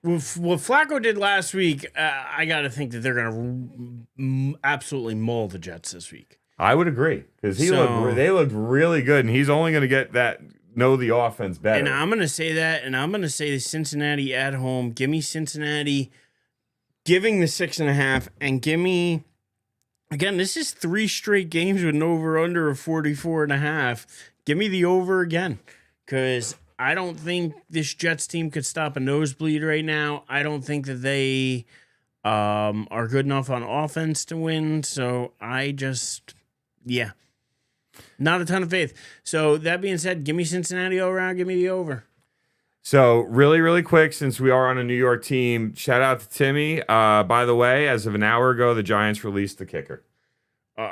What Flacco did last week, I got to think that they're going to absolutely maul the Jets this week. I would agree because they looked really good, and he's only going to know the offense better. And I'm going to say that, and I'm going to say Cincinnati at home. Give me Cincinnati giving the 6.5, and give me, again, this is 3 straight games with an over-under of 44.5. Give me the over again because I don't think this Jets team could stop a nosebleed right now. I don't think that they are good enough on offense to win. So not a ton of faith. So that being said, give me Cincinnati all around. Give me the over. So really, really quick, since we are on a New York team, shout out to Timmy. By the way, as of an hour ago, the Giants released the kicker. He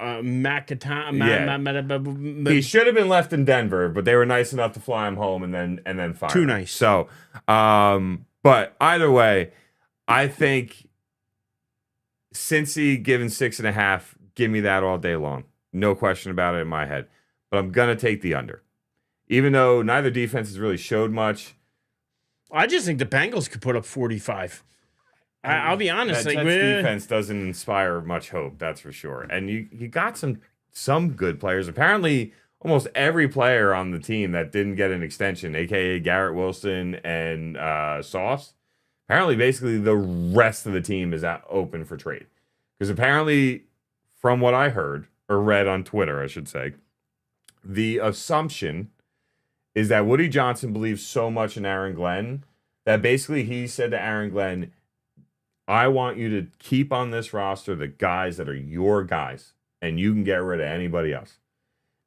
should have been left in Denver, but they were nice enough to fly him home and then fire Too him. nice. So, but either way, I think Cincy given 6.5, give me that all day long. No question about it in my head. But I'm gonna take the under, even though neither defense has really showed much. I just think the Bengals could put up 45. I'll be honest. That Jets defense doesn't inspire much hope, that's for sure. And you got some good players. Apparently, almost every player on the team that didn't get an extension, a.k.a. Garrett Wilson and Sauce, apparently basically the rest of the team is open for trade. Because apparently, from what I heard, or read on Twitter, I should say, the assumption is that Woody Johnson believes so much in Aaron Glenn that basically he said to Aaron Glenn, I want you to keep on this roster the guys that are your guys, and you can get rid of anybody else.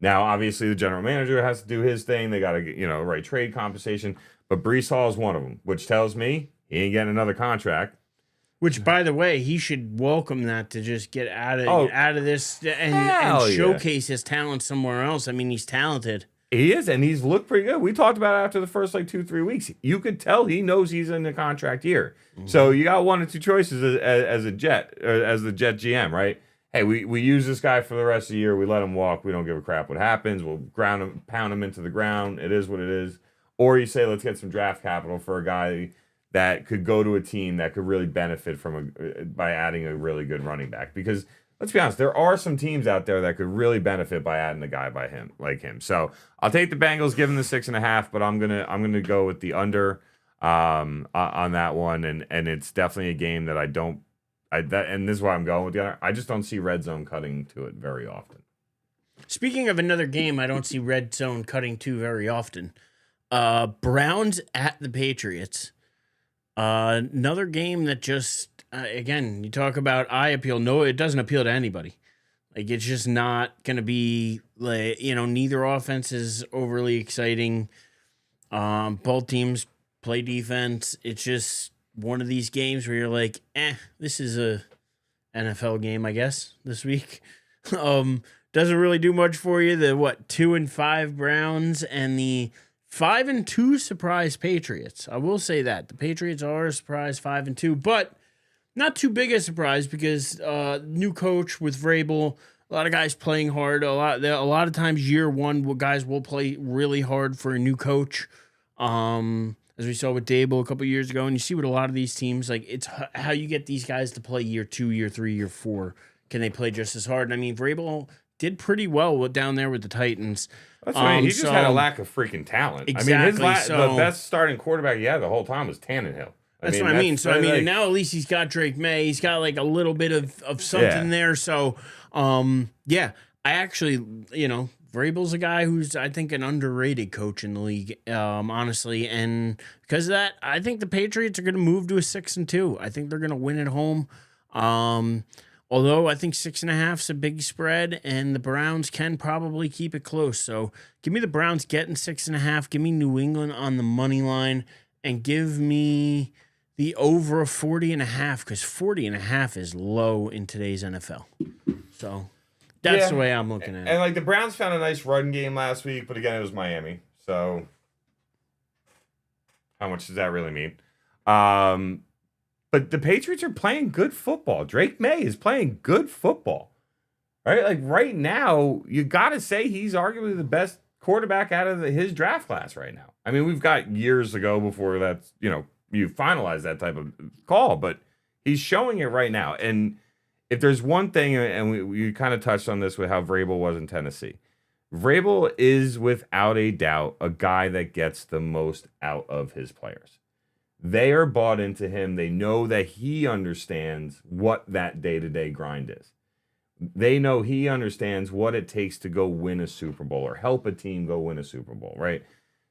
Now, obviously, the general manager has to do his thing. They got to, write trade compensation. But Breece Hall is one of them, which tells me he ain't getting another contract. Which, by the way, he should welcome that to just get out of this and showcase his talent somewhere else. I mean, he's talented. He is, and he's looked pretty good. We talked about it after the first 2-3 weeks. You could tell he knows he's in a contract year. Mm-hmm. So you got one or two choices as the Jet GM, right? Hey, we use this guy for the rest of the year. We let him walk. We don't give a crap what happens. We'll pound him into the ground. It is what it is. Or you say, let's get some draft capital for a guy that could go to a team that could really benefit by adding a really good running back. Because let's be honest, there are some teams out there that could really benefit by adding a guy like him. So I'll take the Bengals, give them the 6.5, but I'm gonna go with the under on that one, and it's definitely a game that and this is why I'm going with the under. I just don't see red zone cutting to it very often. Speaking of another game, I don't see red zone cutting to very often. Browns at the Patriots. Another game that just, again, you talk about eye appeal. No, it doesn't appeal to anybody. Like, it's just not going to be, neither offense is overly exciting. Both teams play defense. It's just one of these games where you're like, this is NFL game, I guess, this week. Doesn't really do much for you. The 2-5 Browns and the 5-2 surprise Patriots. I will say that the Patriots are a surprise 5-2, but not too big a surprise because new coach with Vrabel. A lot of guys playing hard. A lot of times, year one, guys will play really hard for a new coach. As we saw with Dable a couple years ago, and you see with a lot of these teams, like it's how you get these guys to play year 2, year 3, year 4. Can they play just as hard? And I mean, Vrabel did pretty well down there with the Titans. That's right. He just had a lack of freaking talent. Exactly. I mean, the best starting quarterback he had the whole time was Tannehill. That's what I mean. So, and now at least he's got Drake May. He's got like a little bit of something there. So, I actually, Vrabel's a guy who's, I think, an underrated coach in the league, honestly. And because of that, I think the Patriots are going to move to a 6-2. I think they're going to win at home. Although I think 6.5 is a big spread, and the Browns can probably keep it close. So give me the Browns getting 6.5. Give me New England on the money line, and give me the over 40.5, because 40.5 is low in today's NFL. So that's the way I'm looking at it. And like the Browns found a nice run game last week, but again, it was Miami. So how much does that really mean? But the Patriots are playing good football. Drake May is playing good football. Right? Like right now, you got to say he's arguably the best quarterback out of his draft class right now. I mean, we've got years ago before that's, you finalize that type of call, but he's showing it right now. And if there's one thing, and we kind of touched on this with how Vrabel was in Tennessee, Vrabel is without a doubt a guy that gets the most out of his players. They are bought into him. They know that he understands what that day-to-day grind is. They know he understands what it takes to go win a Super Bowl or help a team go win a Super Bowl, right?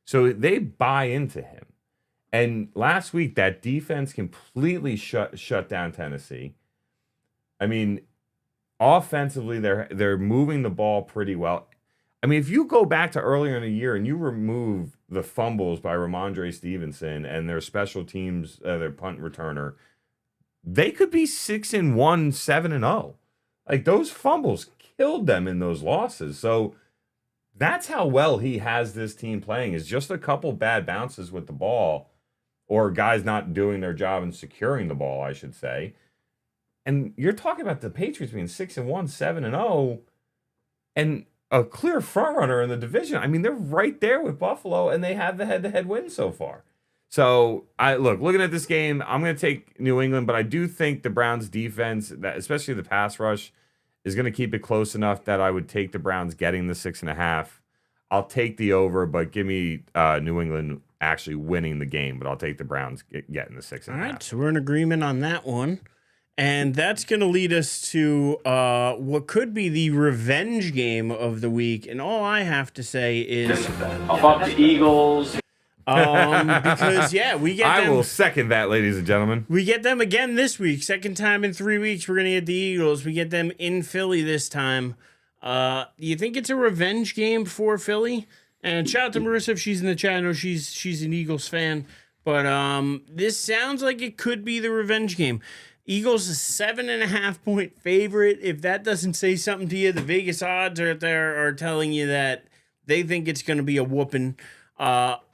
So they buy into him. And last week, that defense completely shut down Tennessee. I mean, offensively, they're moving the ball pretty well. I mean, if you go back to earlier in the year and you remove the fumbles by Ramondre Stevenson and their special teams, their punt returner, they could be 6-1, 7-0. Like, those fumbles killed them in those losses. So that's how well he has this team playing, is just a couple bad bounces with the ball, or guys not doing their job and securing the ball, I should say. And you're talking about the Patriots being 6-1, 7-0, and a clear front runner in the division. I mean, they're right there with Buffalo, and they have the head-to-head win so far. So, looking at this game, I'm going to take New England, but I do think the Browns' defense, especially the pass rush, is going to keep it close enough that I would take the Browns getting the 6.5. I'll take the over, but give me New England actually winning the game, but I'll take the Browns getting the 6.5. All right, so we're in agreement on that one. And that's going to lead us to what could be the revenge game of the week. And all I have to say is, I'll fuck the Eagles. Because, we get them. I will second that, ladies and gentlemen. We get them again this week. Second time in 3 weeks, we're going to get the Eagles. We get them in Philly this time. Do you think it's a revenge game for Philly? And shout out to Marissa if she's in the chat. I know she's an Eagles fan. But this sounds like it could be the revenge game. Eagles a 7.5-point favorite. If that doesn't say something to you, the Vegas odds are telling you that they think it's going to be a whooping.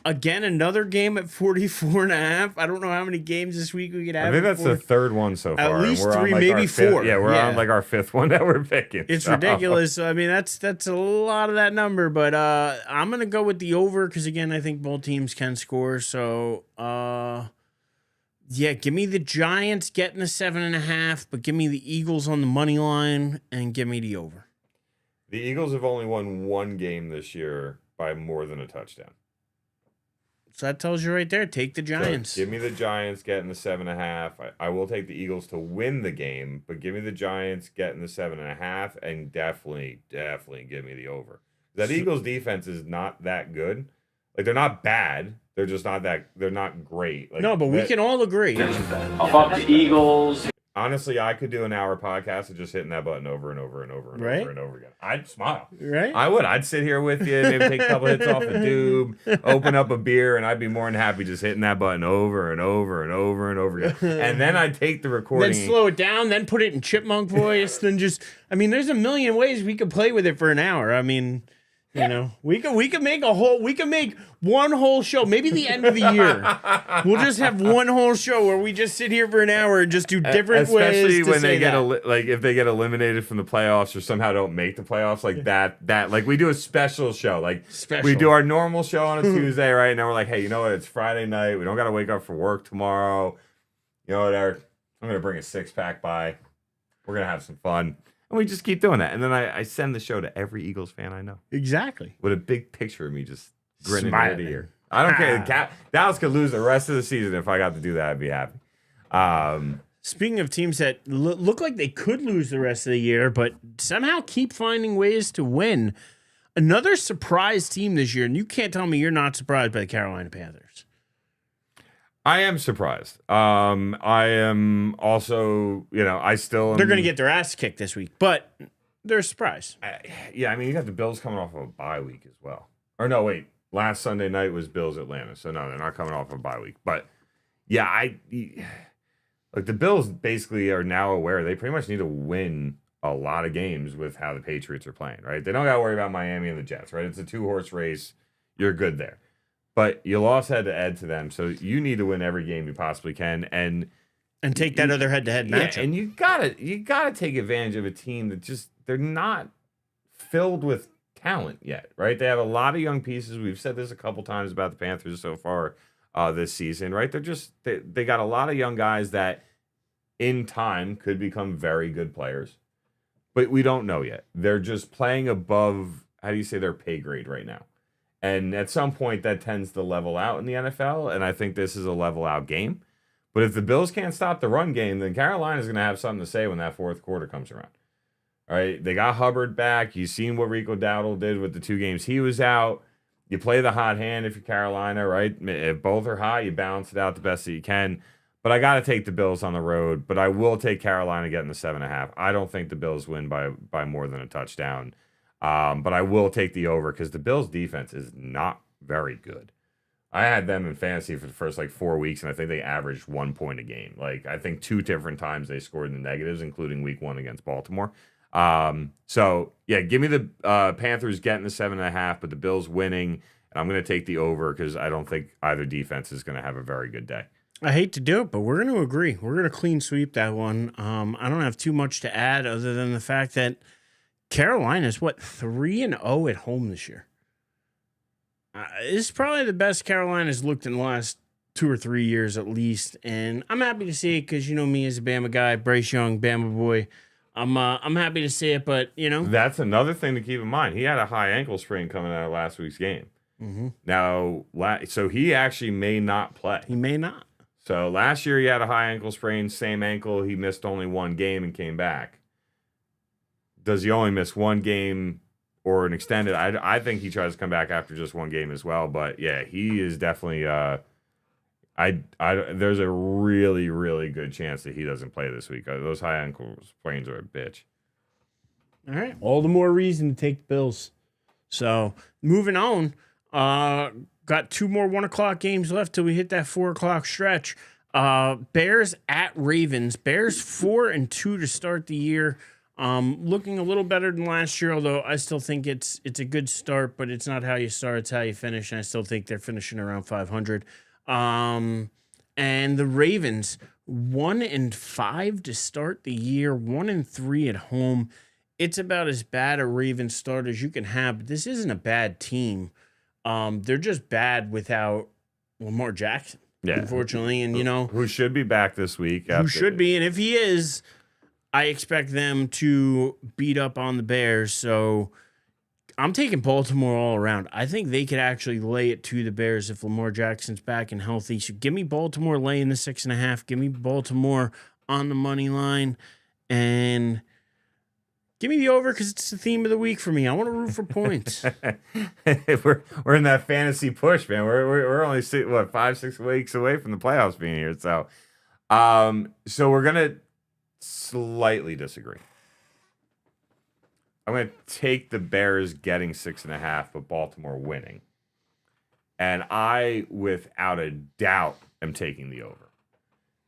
Again, another game at 44.5. I don't know how many games this week we could have. I think that's the third one so far. At least three, maybe four. We're on like our fifth one that we're picking. It's ridiculous. I mean, that's a lot of that number, but I'm gonna go with the over because again, I think both teams can score. So, give me the Giants getting the 7.5, but give me the Eagles on the money line and give me the over. The Eagles have only won one game this year by more than a touchdown. So that tells you right there. Take the Giants. So give me the Giants getting the 7.5. I will take the Eagles to win the game, but give me the Giants getting the 7.5, and definitely give me the over. That Eagles defense is not that good. Like, they're not bad. They're just not that. They're not great. Like, no, but we can all agree. I'll fuck the Eagles. Honestly, I could do an hour podcast of just hitting that button over and over and over and Right? over and over again. I'd smile. Right? I would. I'd sit here with you, maybe take a couple hits off the doob, open up a beer, and I'd be more than happy just hitting that button over and over and over and over again. And then I'd take the recording. Then slow it down, then put it in chipmunk voice, then just there's a million ways we could play with it for an hour. I mean, we could make one whole show, maybe the end of the year. We'll just have one whole show where we just sit here for an hour and just do different ways. Especially to when say they get that. if they get eliminated from the playoffs or somehow don't make the playoffs, like that like we do a special show. Like we do our normal show on a Tuesday, right? And then we're like, hey, you know what? It's Friday night. We don't gotta wake up for work tomorrow. You know what, Eric? I'm gonna bring a 6-pack by. We're gonna have some fun. And we just keep doing that. And then I send the show to every Eagles fan I know. Exactly. With a big picture of me just grinning Smiling. ear to ear. I don't care. Dallas could lose the rest of the season. If I got to do that, I'd be happy. Speaking of teams that look like they could lose the rest of the year, but somehow keep finding ways to win, another surprise team this year, and you can't tell me you're not surprised by the Carolina Panthers. I am surprised. I am also, I still am, They're going to get their ass kicked this week, but they're a surprise. you got the Bills coming off of a bye week as well. Or no, wait. Last Sunday night was Bills Atlanta, so no, they're not coming off of a bye week. But yeah, the Bills basically are now aware they pretty much need to win a lot of games with how the Patriots are playing, right? They don't got to worry about Miami and the Jets, right? It's a 2-horse race. You're good there. But you lost head-to-head to them, so you need to win every game you possibly can, and take that other head-to-head matchup. And you gotta take advantage of a team that they're not filled with talent yet, right? They have a lot of young pieces. We've said this a couple times about the Panthers so far this season, right? They got a lot of young guys that in time could become very good players, but we don't know yet. They're just playing above, how do you say, their pay grade right now. And at some point, that tends to level out in the NFL, and I think this is a level out game. But if the Bills can't stop the run game, then Carolina's going to have something to say when that fourth quarter comes around. All right, they got Hubbard back. You've seen what Rico Dowdle did with the 2 games he was out. You play the hot hand if you're Carolina, right? If both are hot, you balance it out the best that you can. But I got to take the Bills on the road, but I will take Carolina getting the 7.5. I don't think the Bills win by more than a touchdown. But I will take the over because the Bills' defense is not very good. I had them in fantasy for the first 4 weeks, and I think they averaged 1 point a game. I think 2 different times they scored in the negatives, including week 1 against Baltimore. So yeah, give me the Panthers getting the 7.5, but the Bills winning, and I'm going to take the over because I don't think either defense is going to have a very good day. I hate to do it, but we're going to agree. We're going to clean sweep that one. I don't have too much to add other than the fact that Carolina's 3-0 at home this year. This is probably the best Carolina's looked in the last 2 or 3 years at least, and I'm happy to see it because you know me as a Bama guy, Bryce Young, Bama boy. I'm happy to see it, but that's another thing to keep in mind. He had a high ankle sprain coming out of last week's game. Mm-hmm. Now, so he actually may not play. He may not. So last year he had a high ankle sprain, same ankle. He missed only 1 game and came back. Does he only miss 1 game or an extended? I think he tries to come back after just 1 game as well. But yeah, he is definitely. There's a really, really good chance that he doesn't play this week. Those high ankle sprains are a bitch. All right, all the more reason to take the Bills. So moving on, got 2 more 1:00 games left till we hit that 4:00 stretch. Bears at Ravens. Bears 4-2 to start the year. Looking a little better than last year, although I still think it's a good start, but it's not how you start, it's how you finish, and I still think they're finishing around 500. And the Ravens 1-5 to start the year, 1-3 at home. It's about as bad a Ravens start as you can have, but this isn't a bad team. They're just bad without Lamar Jackson, unfortunately, and who should be back this week. Who should be, and if he is, I expect them to beat up on the Bears, so I'm taking Baltimore all around. I think they could actually lay it to the Bears if Lamar Jackson's back and healthy. So give me Baltimore laying the 6.5. Give me Baltimore on the money line, and give me the over because it's the theme of the week for me. I want to root for points. we're in that fantasy push, man. We're only 5-6 weeks away from the playoffs being here, so we're gonna slightly disagree. I'm going to take the Bears getting 6.5, but Baltimore winning. And I, without a doubt, am taking the over.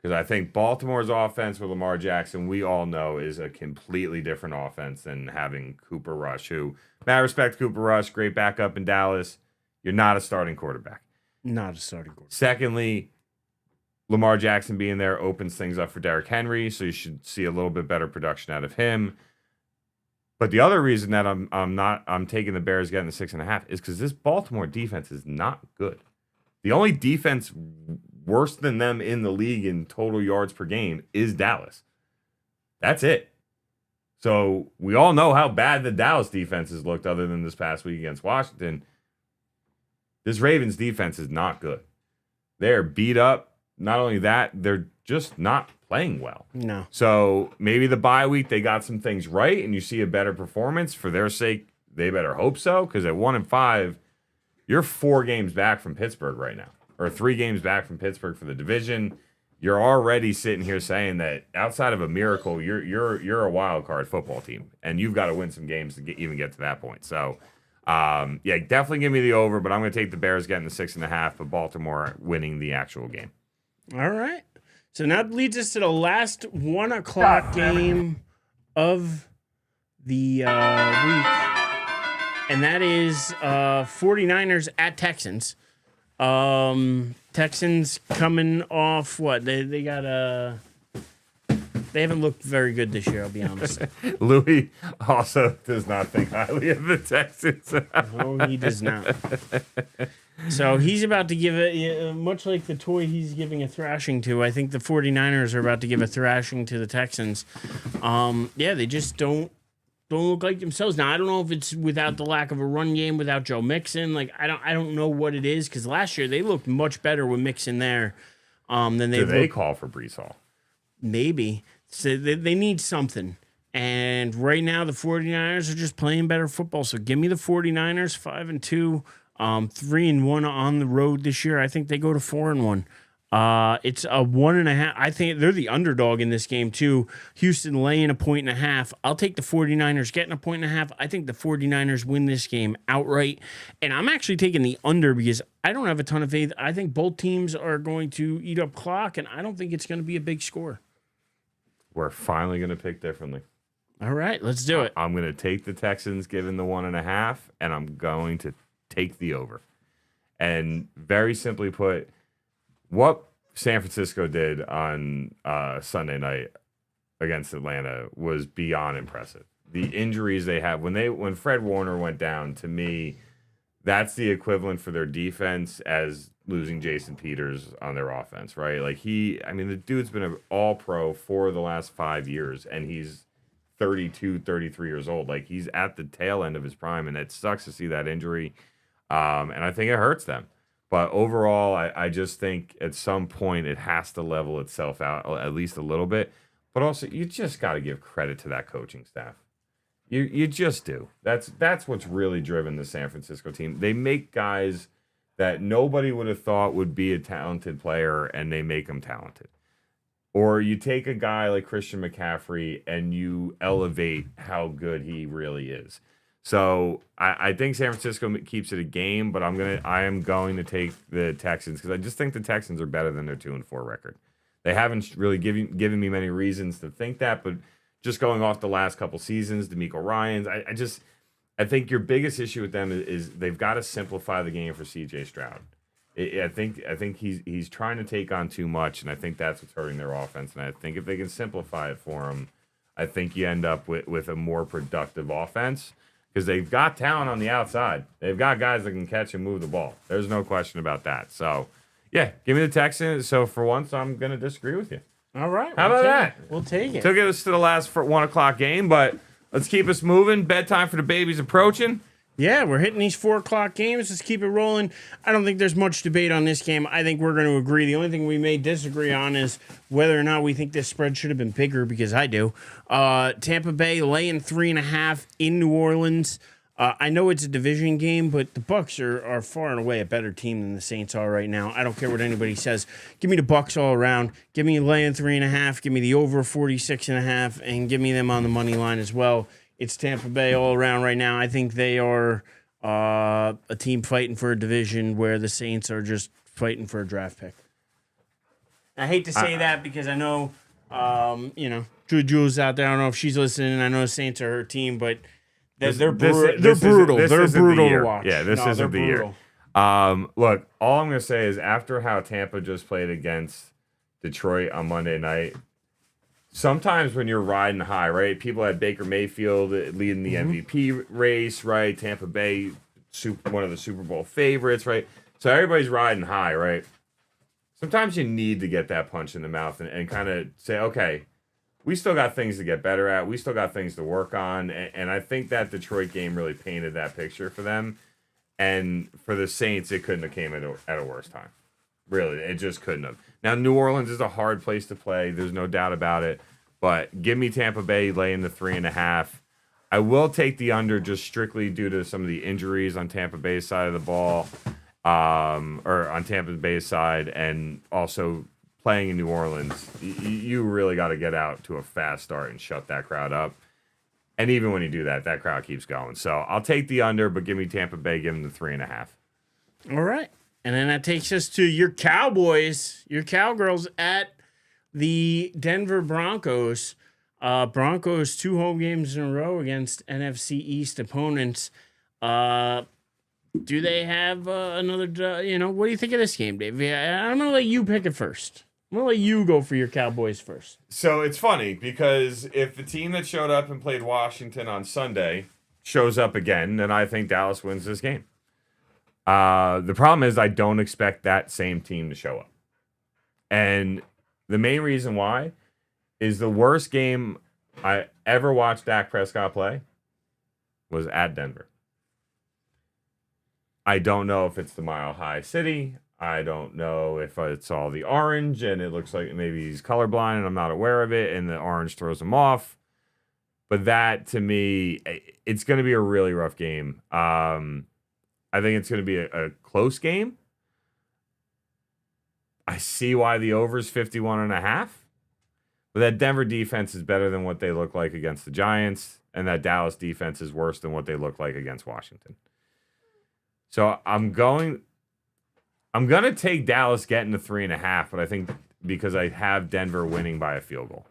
Because I think Baltimore's offense with Lamar Jackson, we all know, is a completely different offense than having Cooper Rush, who, I respect Cooper Rush, great backup in Dallas. You're not a starting quarterback. Not a starting quarterback. Secondly, Lamar Jackson being there opens things up for Derrick Henry, so you should see a little bit better production out of him. But the other reason that I'm taking the Bears getting the 6.5 is because this Baltimore defense is not good. The only defense worse than them in the league in total yards per game is Dallas. That's it. So we all know how bad the Dallas defense has looked other than this past week against Washington. This Ravens defense is not good. They're beat up. Not only that, they're just not playing well. No. So maybe the bye week they got some things right and you see a better performance. For their sake, they better hope so, because at 1-5, you're 4 games back from Pittsburgh right now, or 3 games back from Pittsburgh for the division. You're already sitting here saying that outside of a miracle, you're a wild card football team, and you've got to win some games to even get to that point. So, yeah, definitely give me the over, but I'm going to take the Bears getting the 6.5, but Baltimore winning the actual game. All right. So now that leads us to the last 1 o'clock game of the week, and that is 49ers at Texans. Texans coming off what? They got they haven't looked very good this year, I'll be honest. Louis also does not think highly of the Texans. No, he does not. So he's about to give it, much like the toy he's giving a thrashing to, I think the 49ers are about to give a thrashing to the Texans. Yeah, they just don't look like themselves. Now, I don't know if it's without the lack of a run game, without Joe Mixon. Like, I don't know what it is, because last year they looked much better with Mixon there than they Do they call for Brees Hall? Maybe. So they need something. And right now, the 49ers are just playing better football. So give me the 49ers, 5-2. 3-1 on the road this year. I think they go to 4-1. It's a 1.5. I think they're the underdog in this game too. Houston laying 1.5. I'll take the 49ers getting 1.5. I think the 49ers win this game outright. And I'm actually taking the under because I don't have a ton of faith. I think both teams are going to eat up clock, and I don't think it's going to be a big score. We're finally going to pick differently. All right, let's do it. I'm going to take the Texans given the 1.5, and I'm going to take the over. And very simply put, what San Francisco did on Sunday night against Atlanta was beyond impressive. The injuries they have when Fred Warner went down, to me, that's the equivalent for their defense as losing Jason Peters on their offense, right? Like the dude's been an all-pro for the last 5 years, and he's 32, 33 years old. Like, he's at the tail end of his prime, and it sucks to see that injury. And I think it hurts them. But overall, I just think at some point it has to level itself out at least a little bit. But also, you just got to give credit to that coaching staff. You just do. That's what's really driven the San Francisco team. They make guys that nobody would have thought would be a talented player, and they make them talented. Or you take a guy like Christian McCaffrey and you elevate how good he really is. So I think San Francisco keeps it a game, but I am going to take the Texans because I just think the Texans are better than their 2-4 record. They haven't really given me many reasons to think that, but just going off the last couple seasons, DeMeco Ryans, I think your biggest issue with them is they've got to simplify the game for C.J. Stroud. I think he's trying to take on too much, and I think that's what's hurting their offense. And I think if they can simplify it for him, I think you end up with a more productive offense because they've got talent on the outside. They've got guys that can catch and move the ball. There's no question about that. So, yeah, give me the Texans. So, for once, I'm going to disagree with you. All right. How about that? We'll take it. Took us to the last 1 o'clock game, but let's keep us moving. Bedtime for the babies approaching. Yeah, we're hitting these 4 o'clock games. Let's keep it rolling. I don't think there's much debate on this game. I think we're going to agree. The only thing we may disagree on is whether or not we think this spread should have been bigger, because I do. Tampa Bay laying 3.5 in New Orleans. I know it's a division game, but the Bucks are far and away a better team than the Saints are right now. I don't care what anybody says. Give me the Bucks all around. Give me laying 3.5. Give me the over 46.5, and give me them on the money line as well. It's Tampa Bay all around right now. I think they are a team fighting for a division where the Saints are just fighting for a draft pick. I hate to say that because I know, Drew Jules out there. I don't know if she's listening. I know the Saints are her team, but they're brutal. They're brutal to watch. Yeah, this isn't the year. Look, all I'm going to say is after how Tampa just played against Detroit on Monday night, sometimes when you're riding high, right? People had Baker Mayfield leading the MVP race, right? Tampa Bay, one of the Super Bowl favorites, right? So everybody's riding high, right? Sometimes you need to get that punch in the mouth and kind of say, okay, we still got things to get better at. We still got things to work on. And I think that Detroit game really painted that picture for them. And for the Saints, it couldn't have came at a worse time. Really, it just couldn't have. Now, New Orleans is a hard place to play. There's no doubt about it. But give me Tampa Bay laying the 3.5. I will take the under just strictly due to some of the injuries on Tampa Bay's side of the ball, or on Tampa Bay's side, and also playing in New Orleans. You really got to get out to a fast start and shut that crowd up. And even when you do that, that crowd keeps going. So I'll take the under, but give me Tampa Bay, give them the 3.5. All right. And then that takes us to your Cowboys, your Cowgirls at the Denver Broncos. Broncos 2 home games in a row against NFC East opponents. Do they have another, what do you think of this game, Dave? I'm going to let you pick it first. I'm going to let you go for your Cowboys first. So it's funny because if the team that showed up and played Washington on Sunday shows up again, then I think Dallas wins this game. The problem is I don't expect that same team to show up. And the main reason why is the worst game I ever watched Dak Prescott play was at Denver. I don't know if it's the Mile High City. I don't know if it's all the orange and it looks like maybe he's colorblind and I'm not aware of it and the orange throws him off. But that, to me, it's going to be a really rough game. I think it's going to be a close game. I see why the over is 51.5. But that Denver defense is better than what they look like against the Giants. And that Dallas defense is worse than what they look like against Washington. So I'm going to take Dallas getting to 3.5, but I think because I have Denver winning by a field goal.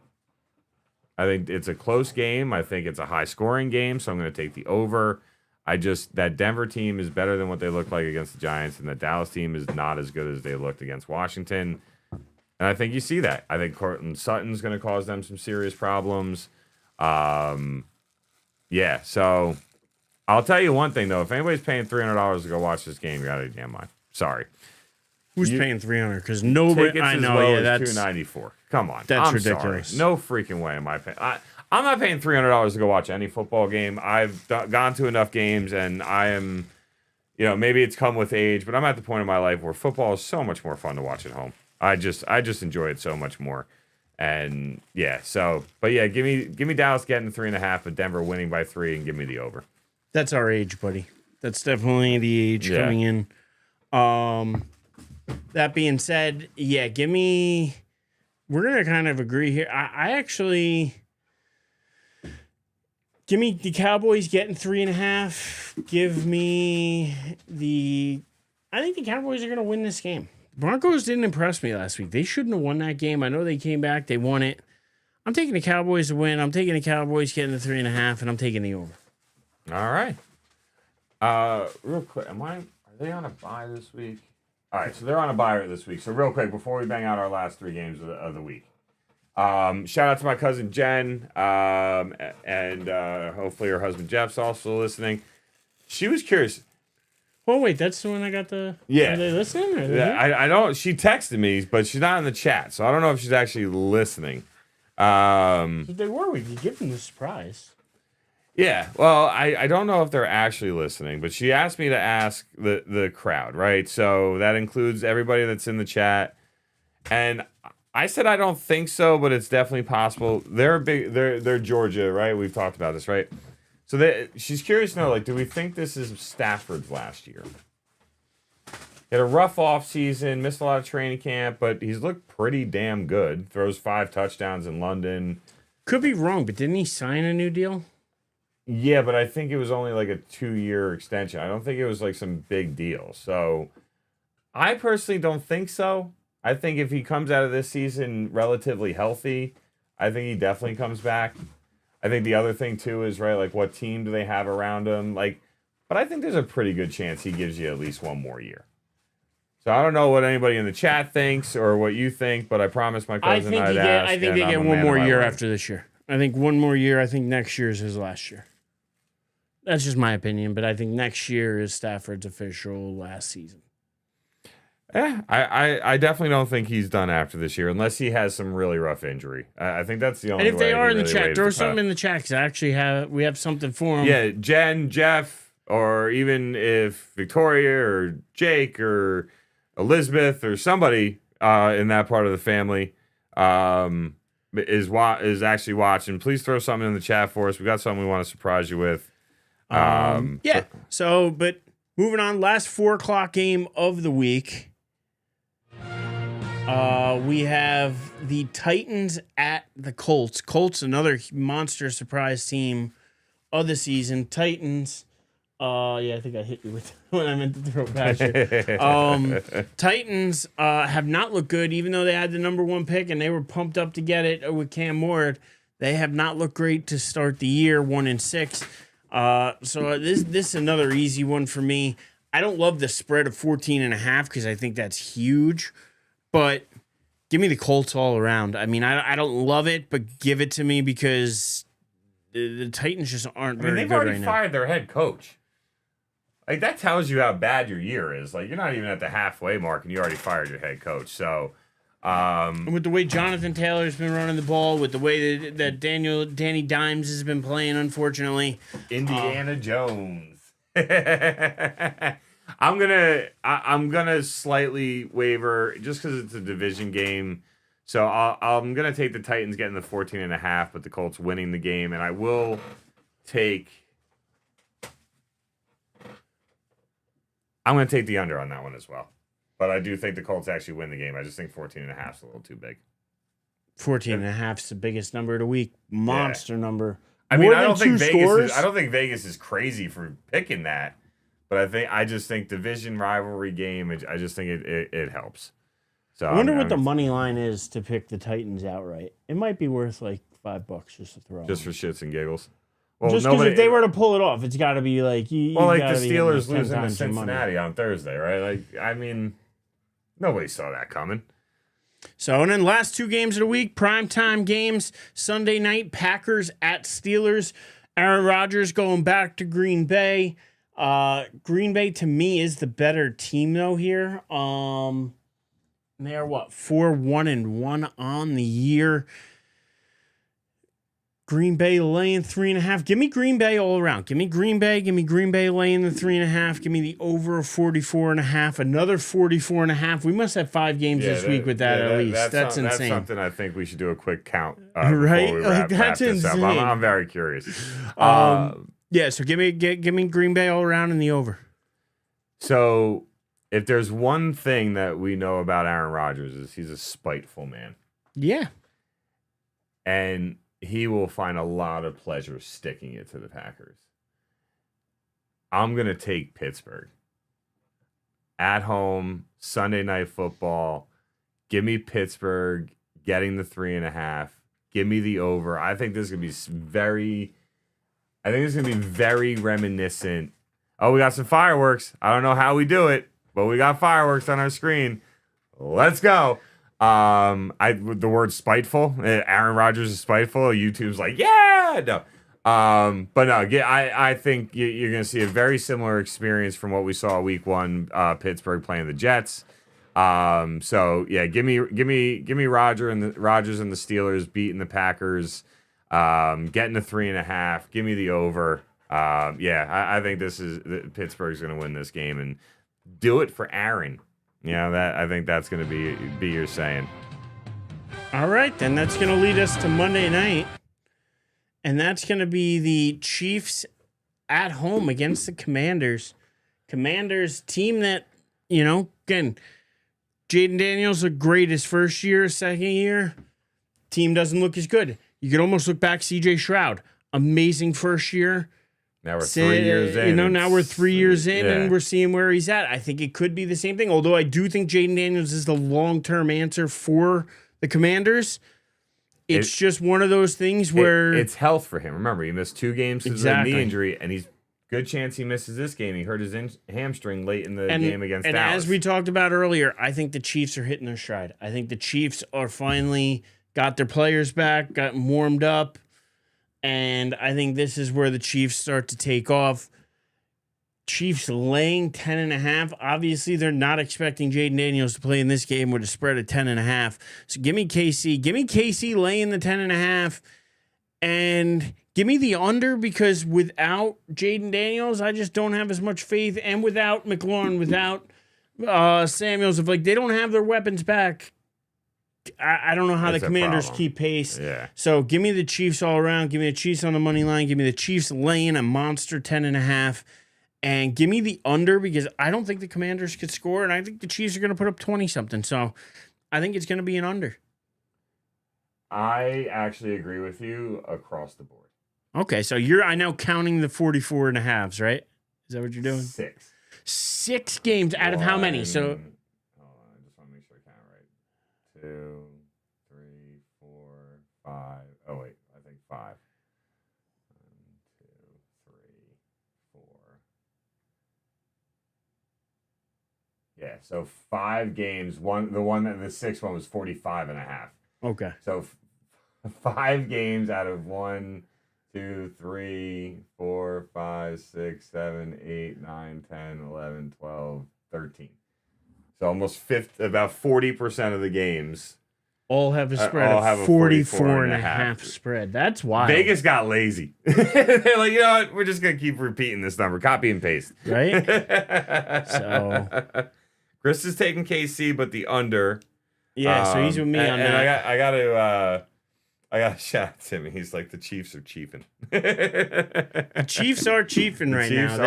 I think it's a close game. I think it's a high-scoring game, so I'm going to take the over. That Denver team is better than what they look like against the Giants, and the Dallas team is not as good as they looked against Washington. And I think you see that. I think Cortland Sutton's going to cause them some serious problems. So I'll tell you one thing, though. If anybody's paying $300 to go watch this game, you're out of your damn mind. Sorry. Who's paying $300? Because nobody, I know, that's $294. Come on, that's I'm ridiculous. Sorry. No freaking way am I paying. I'm not paying $300 to go watch any football game. I've gone to enough games, and I am, maybe it's come with age, but I'm at the point in my life where football is so much more fun to watch at home. I just enjoy it so much more, and give me Dallas getting 3.5, but Denver winning by 3, and give me the over. That's our age, buddy. That's definitely the age coming in. That being said, give me. We're gonna kind of agree here. I actually give me the Cowboys getting 3.5. Give me the. I think the Cowboys are gonna win this game. Broncos didn't impress me last week. They shouldn't have won that game. I know they came back. They won it. I'm taking the Cowboys to win. I'm taking the Cowboys getting the 3.5, and I'm taking the over. All right. Real quick, are they on a bye this week? All right, so they're on a bye this week. So real quick, before we bang out our last 3 games of the week, shout out to my cousin Jen, and hopefully her husband Jeff's also listening. She was curious. Oh wait, that's the one I got the. Yeah. Are they listening? I don't. She texted me, but she's not in the chat, so I don't know if she's actually listening. If they were, we could give them the surprise. Yeah, well, I don't know if they're actually listening, but she asked me to ask the crowd, right? So that includes everybody that's in the chat. And I said I don't think so, but it's definitely possible. They're Georgia, right? We've talked about this, right? So she's curious to know, like, do we think this is Stafford's last year? He had a rough offseason, missed a lot of training camp, but he's looked pretty damn good. Throws 5 touchdowns in London. Could be wrong, but didn't he sign a new deal? Yeah, but I think it was only like a 2-year extension. I don't think it was like some big deal. So I personally don't think so. I think if he comes out of this season relatively healthy, I think he definitely comes back. I think the other thing too is, right, like what team do they have around him? Like, but I think there's a pretty good chance he gives you at least one more year. So I don't know what anybody in the chat thinks or what you think, but I promised my cousin I'd ask. I think they get one more year after this year. I think one more year. I think next year is his last year. That's just my opinion, but I think next year is Stafford's official last season. Yeah, I definitely don't think he's done after this year unless he has some really rough injury. I think that's the only way. And if they are in the chat, throw something in the chat because I actually we have something for him. Yeah, Jen, Jeff, or even if Victoria or Jake or Elizabeth or somebody in that part of the family is actually watching, please throw something in the chat for us. We got something we want to surprise you with. So, but moving on, last 4:00 game of the week. We have the Titans at the Colts. Colts, another monster surprise team of the season. Titans. I think I hit you with when I meant to throw past you. Titans have not looked good, even though they had the number 1 pick and they were pumped up to get it with Cam Ward. They have not looked great to start the year, 1-6. So this is another easy one for me. I don't love the spread of 14.5 because I think that's huge, but give me the Colts all around. I mean, I don't love it, but give it to me because the Titans just aren't very good right now. They've already fired their head coach. Like, that tells you how bad your year is. Like, you're not even at the halfway mark, and you already fired your head coach. So, with the way Jonathan Taylor's been running the ball, with the way that Danny Dimes has been playing, unfortunately, Indiana Jones. I'm gonna slightly waver just because it's a division game. So I'm gonna take the Titans getting the 14.5, but the Colts winning the game, and I will take. I'm going to take the under on that one as well. But I do think the Colts actually win the game. I just think 14.5 is a little too big. 14.5 is the biggest number of the week. Monster number. I mean, I don't think Vegas is crazy for picking that. But I just think division rivalry game, I just think it helps. So I wonder what the money line is to pick the Titans outright. It might be worth like $5 just to throw. Just for shits and giggles. Well, just because if they were to pull it off, it's got to be like the Steelers losing to Cincinnati on Thursday, right? Like, I mean, nobody saw that coming. So, and then last 2 games of the week, primetime games, Sunday night, Packers at Steelers. Aaron Rodgers going back to Green Bay. Green Bay to me is the better team though here. They are 4-1-1 on the year. Green Bay laying 3.5. Give me Green Bay all around. Give me Green Bay laying the 3.5. Give me the over 44.5. Another 44.5. We must have 5 games this week with that at least. That's insane. That's something I think we should do a quick count. Right? Before we wrap That's this insane. up. I'm very curious. So give me Green Bay all around in the over. So if there's one thing that we know about Aaron Rodgers is he's a spiteful man. Yeah. And he will find a lot of pleasure sticking it to the Packers. I'm going to take Pittsburgh. At home, Sunday Night Football. Give me Pittsburgh getting the 3.5. Give me the over. I think this is going to be very reminiscent. Oh, we got some fireworks. I don't know how we do it, but we got fireworks on our screen. Let's go. The word spiteful. Aaron Rodgers is spiteful. YouTube's like, yeah, no. But no, I think you're going to see a very similar experience from what we saw week 1, Pittsburgh playing the Jets. So yeah, give me Rodgers and the Steelers beating the Packers, getting the 3.5. Give me the over. I think Pittsburgh's going to win this game and do it for Aaron. I think that's going to be your saying. All right, then that's going to lead us to Monday night. And that's going to be the Chiefs at home against the Commanders. Commanders team that, again, Jaden Daniels looked great his first year, second year. Team doesn't look as good. You could almost look back CJ Stroud. Amazing first year. Now we're 3 years in. Now we're 3 years in and we're seeing where he's at. I think it could be the same thing, although I do think Jaden Daniels is the long-term answer for the Commanders. It's just one of those things where... It's health for him. Remember, he missed 2 games because of a knee injury, and he's good chance he misses this game. He hurt his hamstring late in the game against Dallas. And as we talked about earlier, I think the Chiefs are hitting their stride. I think the Chiefs are finally got their players back, got warmed up, and I think this is where the Chiefs start to take off. Chiefs laying 10.5. Obviously, they're not expecting Jaden Daniels to play in this game with a spread of 10.5. So give me KC. Give me KC laying the 10.5. And give me the under, because without Jaden Daniels, I just don't have as much faith. And without McLaurin, without Samuels, if they don't have their weapons back, I don't know how the Commanders keep pace. Yeah. So give me the Chiefs all around. Give me the Chiefs on the money line. Give me the Chiefs laying a monster 10.5. And give me the under, because I don't think the Commanders could score, and I think the Chiefs are going to put up 20-something. So I think it's going to be an under. I actually agree with you across the board. Okay, so I know counting the 44.5s, right? Is that what you're doing? 6. 6 games out of how many? So hold on, I just want to make sure I count right. 2, 3, 4, 5. Oh wait, I think 5. 1, 2, 3, 4. Yeah, so 5 games. The 6th one was 45.5. Okay. So 5 games out of 1, 2, 3, 4, 5, 6, 7, 8, 9, 10, 11, 12, 13. So almost about 40% of the games all have a spread of 44.5 spread. That's wild. Vegas got lazy. They're like, you know what? We're just going to keep repeating this number. Copy and paste. Right? So Chris is taking KC, but the under. Yeah, so he's with me on that. And I got to shout out to him. He's like, the Chiefs are chiefing. The Chiefs are chiefing right now.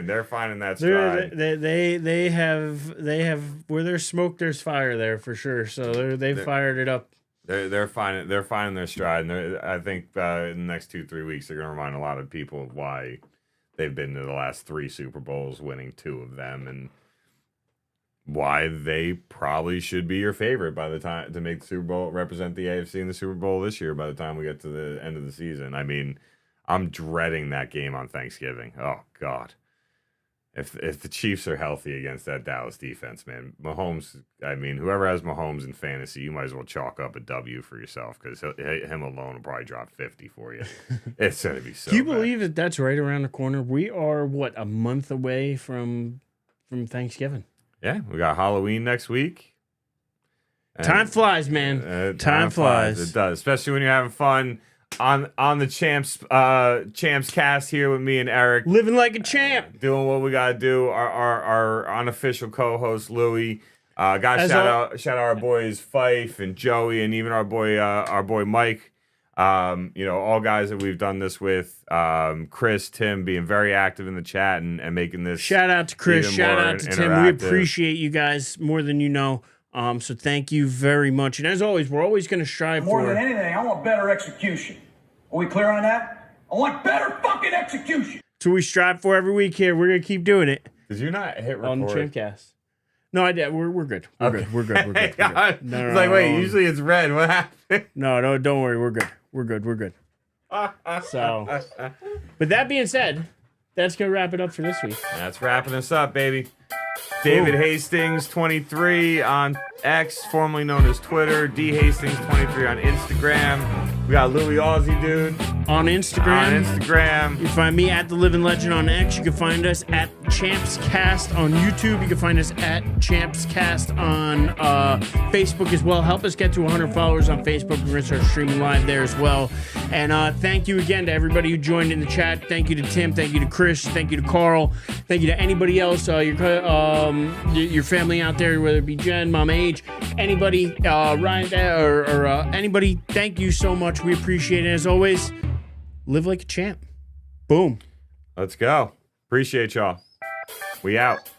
They're finding that stride. They have where there's smoke, there's fire there for sure. So they've fired it up. They're finding their stride. And I think in the next 2-3 weeks they're going to remind a lot of people of why they've been to the last 3 Super Bowls, winning 2 of them, and why they probably should be your favorite by the time to make the Super Bowl, represent the AFC in the Super Bowl this year by the time we get to the end of the season. I mean, I'm dreading that game on Thanksgiving. Oh, God. If the Chiefs are healthy against that Dallas defense, man, Mahomes, I mean, whoever has Mahomes in fantasy, you might as well chalk up a W for yourself, because him alone will probably drop 50 for you. It's going to be so Do you bad. believe that that's right around the corner? We are, a month away from Thanksgiving. Yeah, we got Halloween next week. And, time flies, man. Time flies. It does, especially when you're having fun on the Champs cast here with me and Eric. Living like a champ. Doing what we got to do. Our unofficial co-host, Louie. Shout out our boys Fife and Joey, and even our boy Mike. All guys that we've done this with. Chris, Tim being very active in the chat and making this. Shout out to Chris. Shout out to Tim. We appreciate you guys more than you know. So thank you very much. And as always, we're always going to strive more than anything. I want better execution. Are we clear on that? I want better fucking execution. So we strive for every week here. We're going to keep doing it. Did you not hit record? On the Champcast. No, I did. We're good. We're good. We're good. No, it's like, wait, usually it's red. What happened? No, don't worry. We're good. We're good. So, but that being said, that's going to wrap it up for this week. That's wrapping us up, baby. David Hastings 23 on X, formerly known as Twitter. D Hastings 23 on Instagram. We got Louie Aussie Dude on Instagram. You can find me at The Living Legend on X. You can find us at ChampsCast on YouTube. You can find us at ChampsCast on Facebook as well. Help us get to 100 followers on Facebook. We're going to start streaming live there as well. And thank you again to everybody who joined in the chat. Thank you to Tim. Thank you to Chris. Thank you to Carl. Thank you to anybody else, your family out there, whether it be Jen, Mama H, anybody, Ryan, or anybody. Thank you so much. We appreciate it. As always, live like a champ. Boom. Let's go. Appreciate y'all. We out.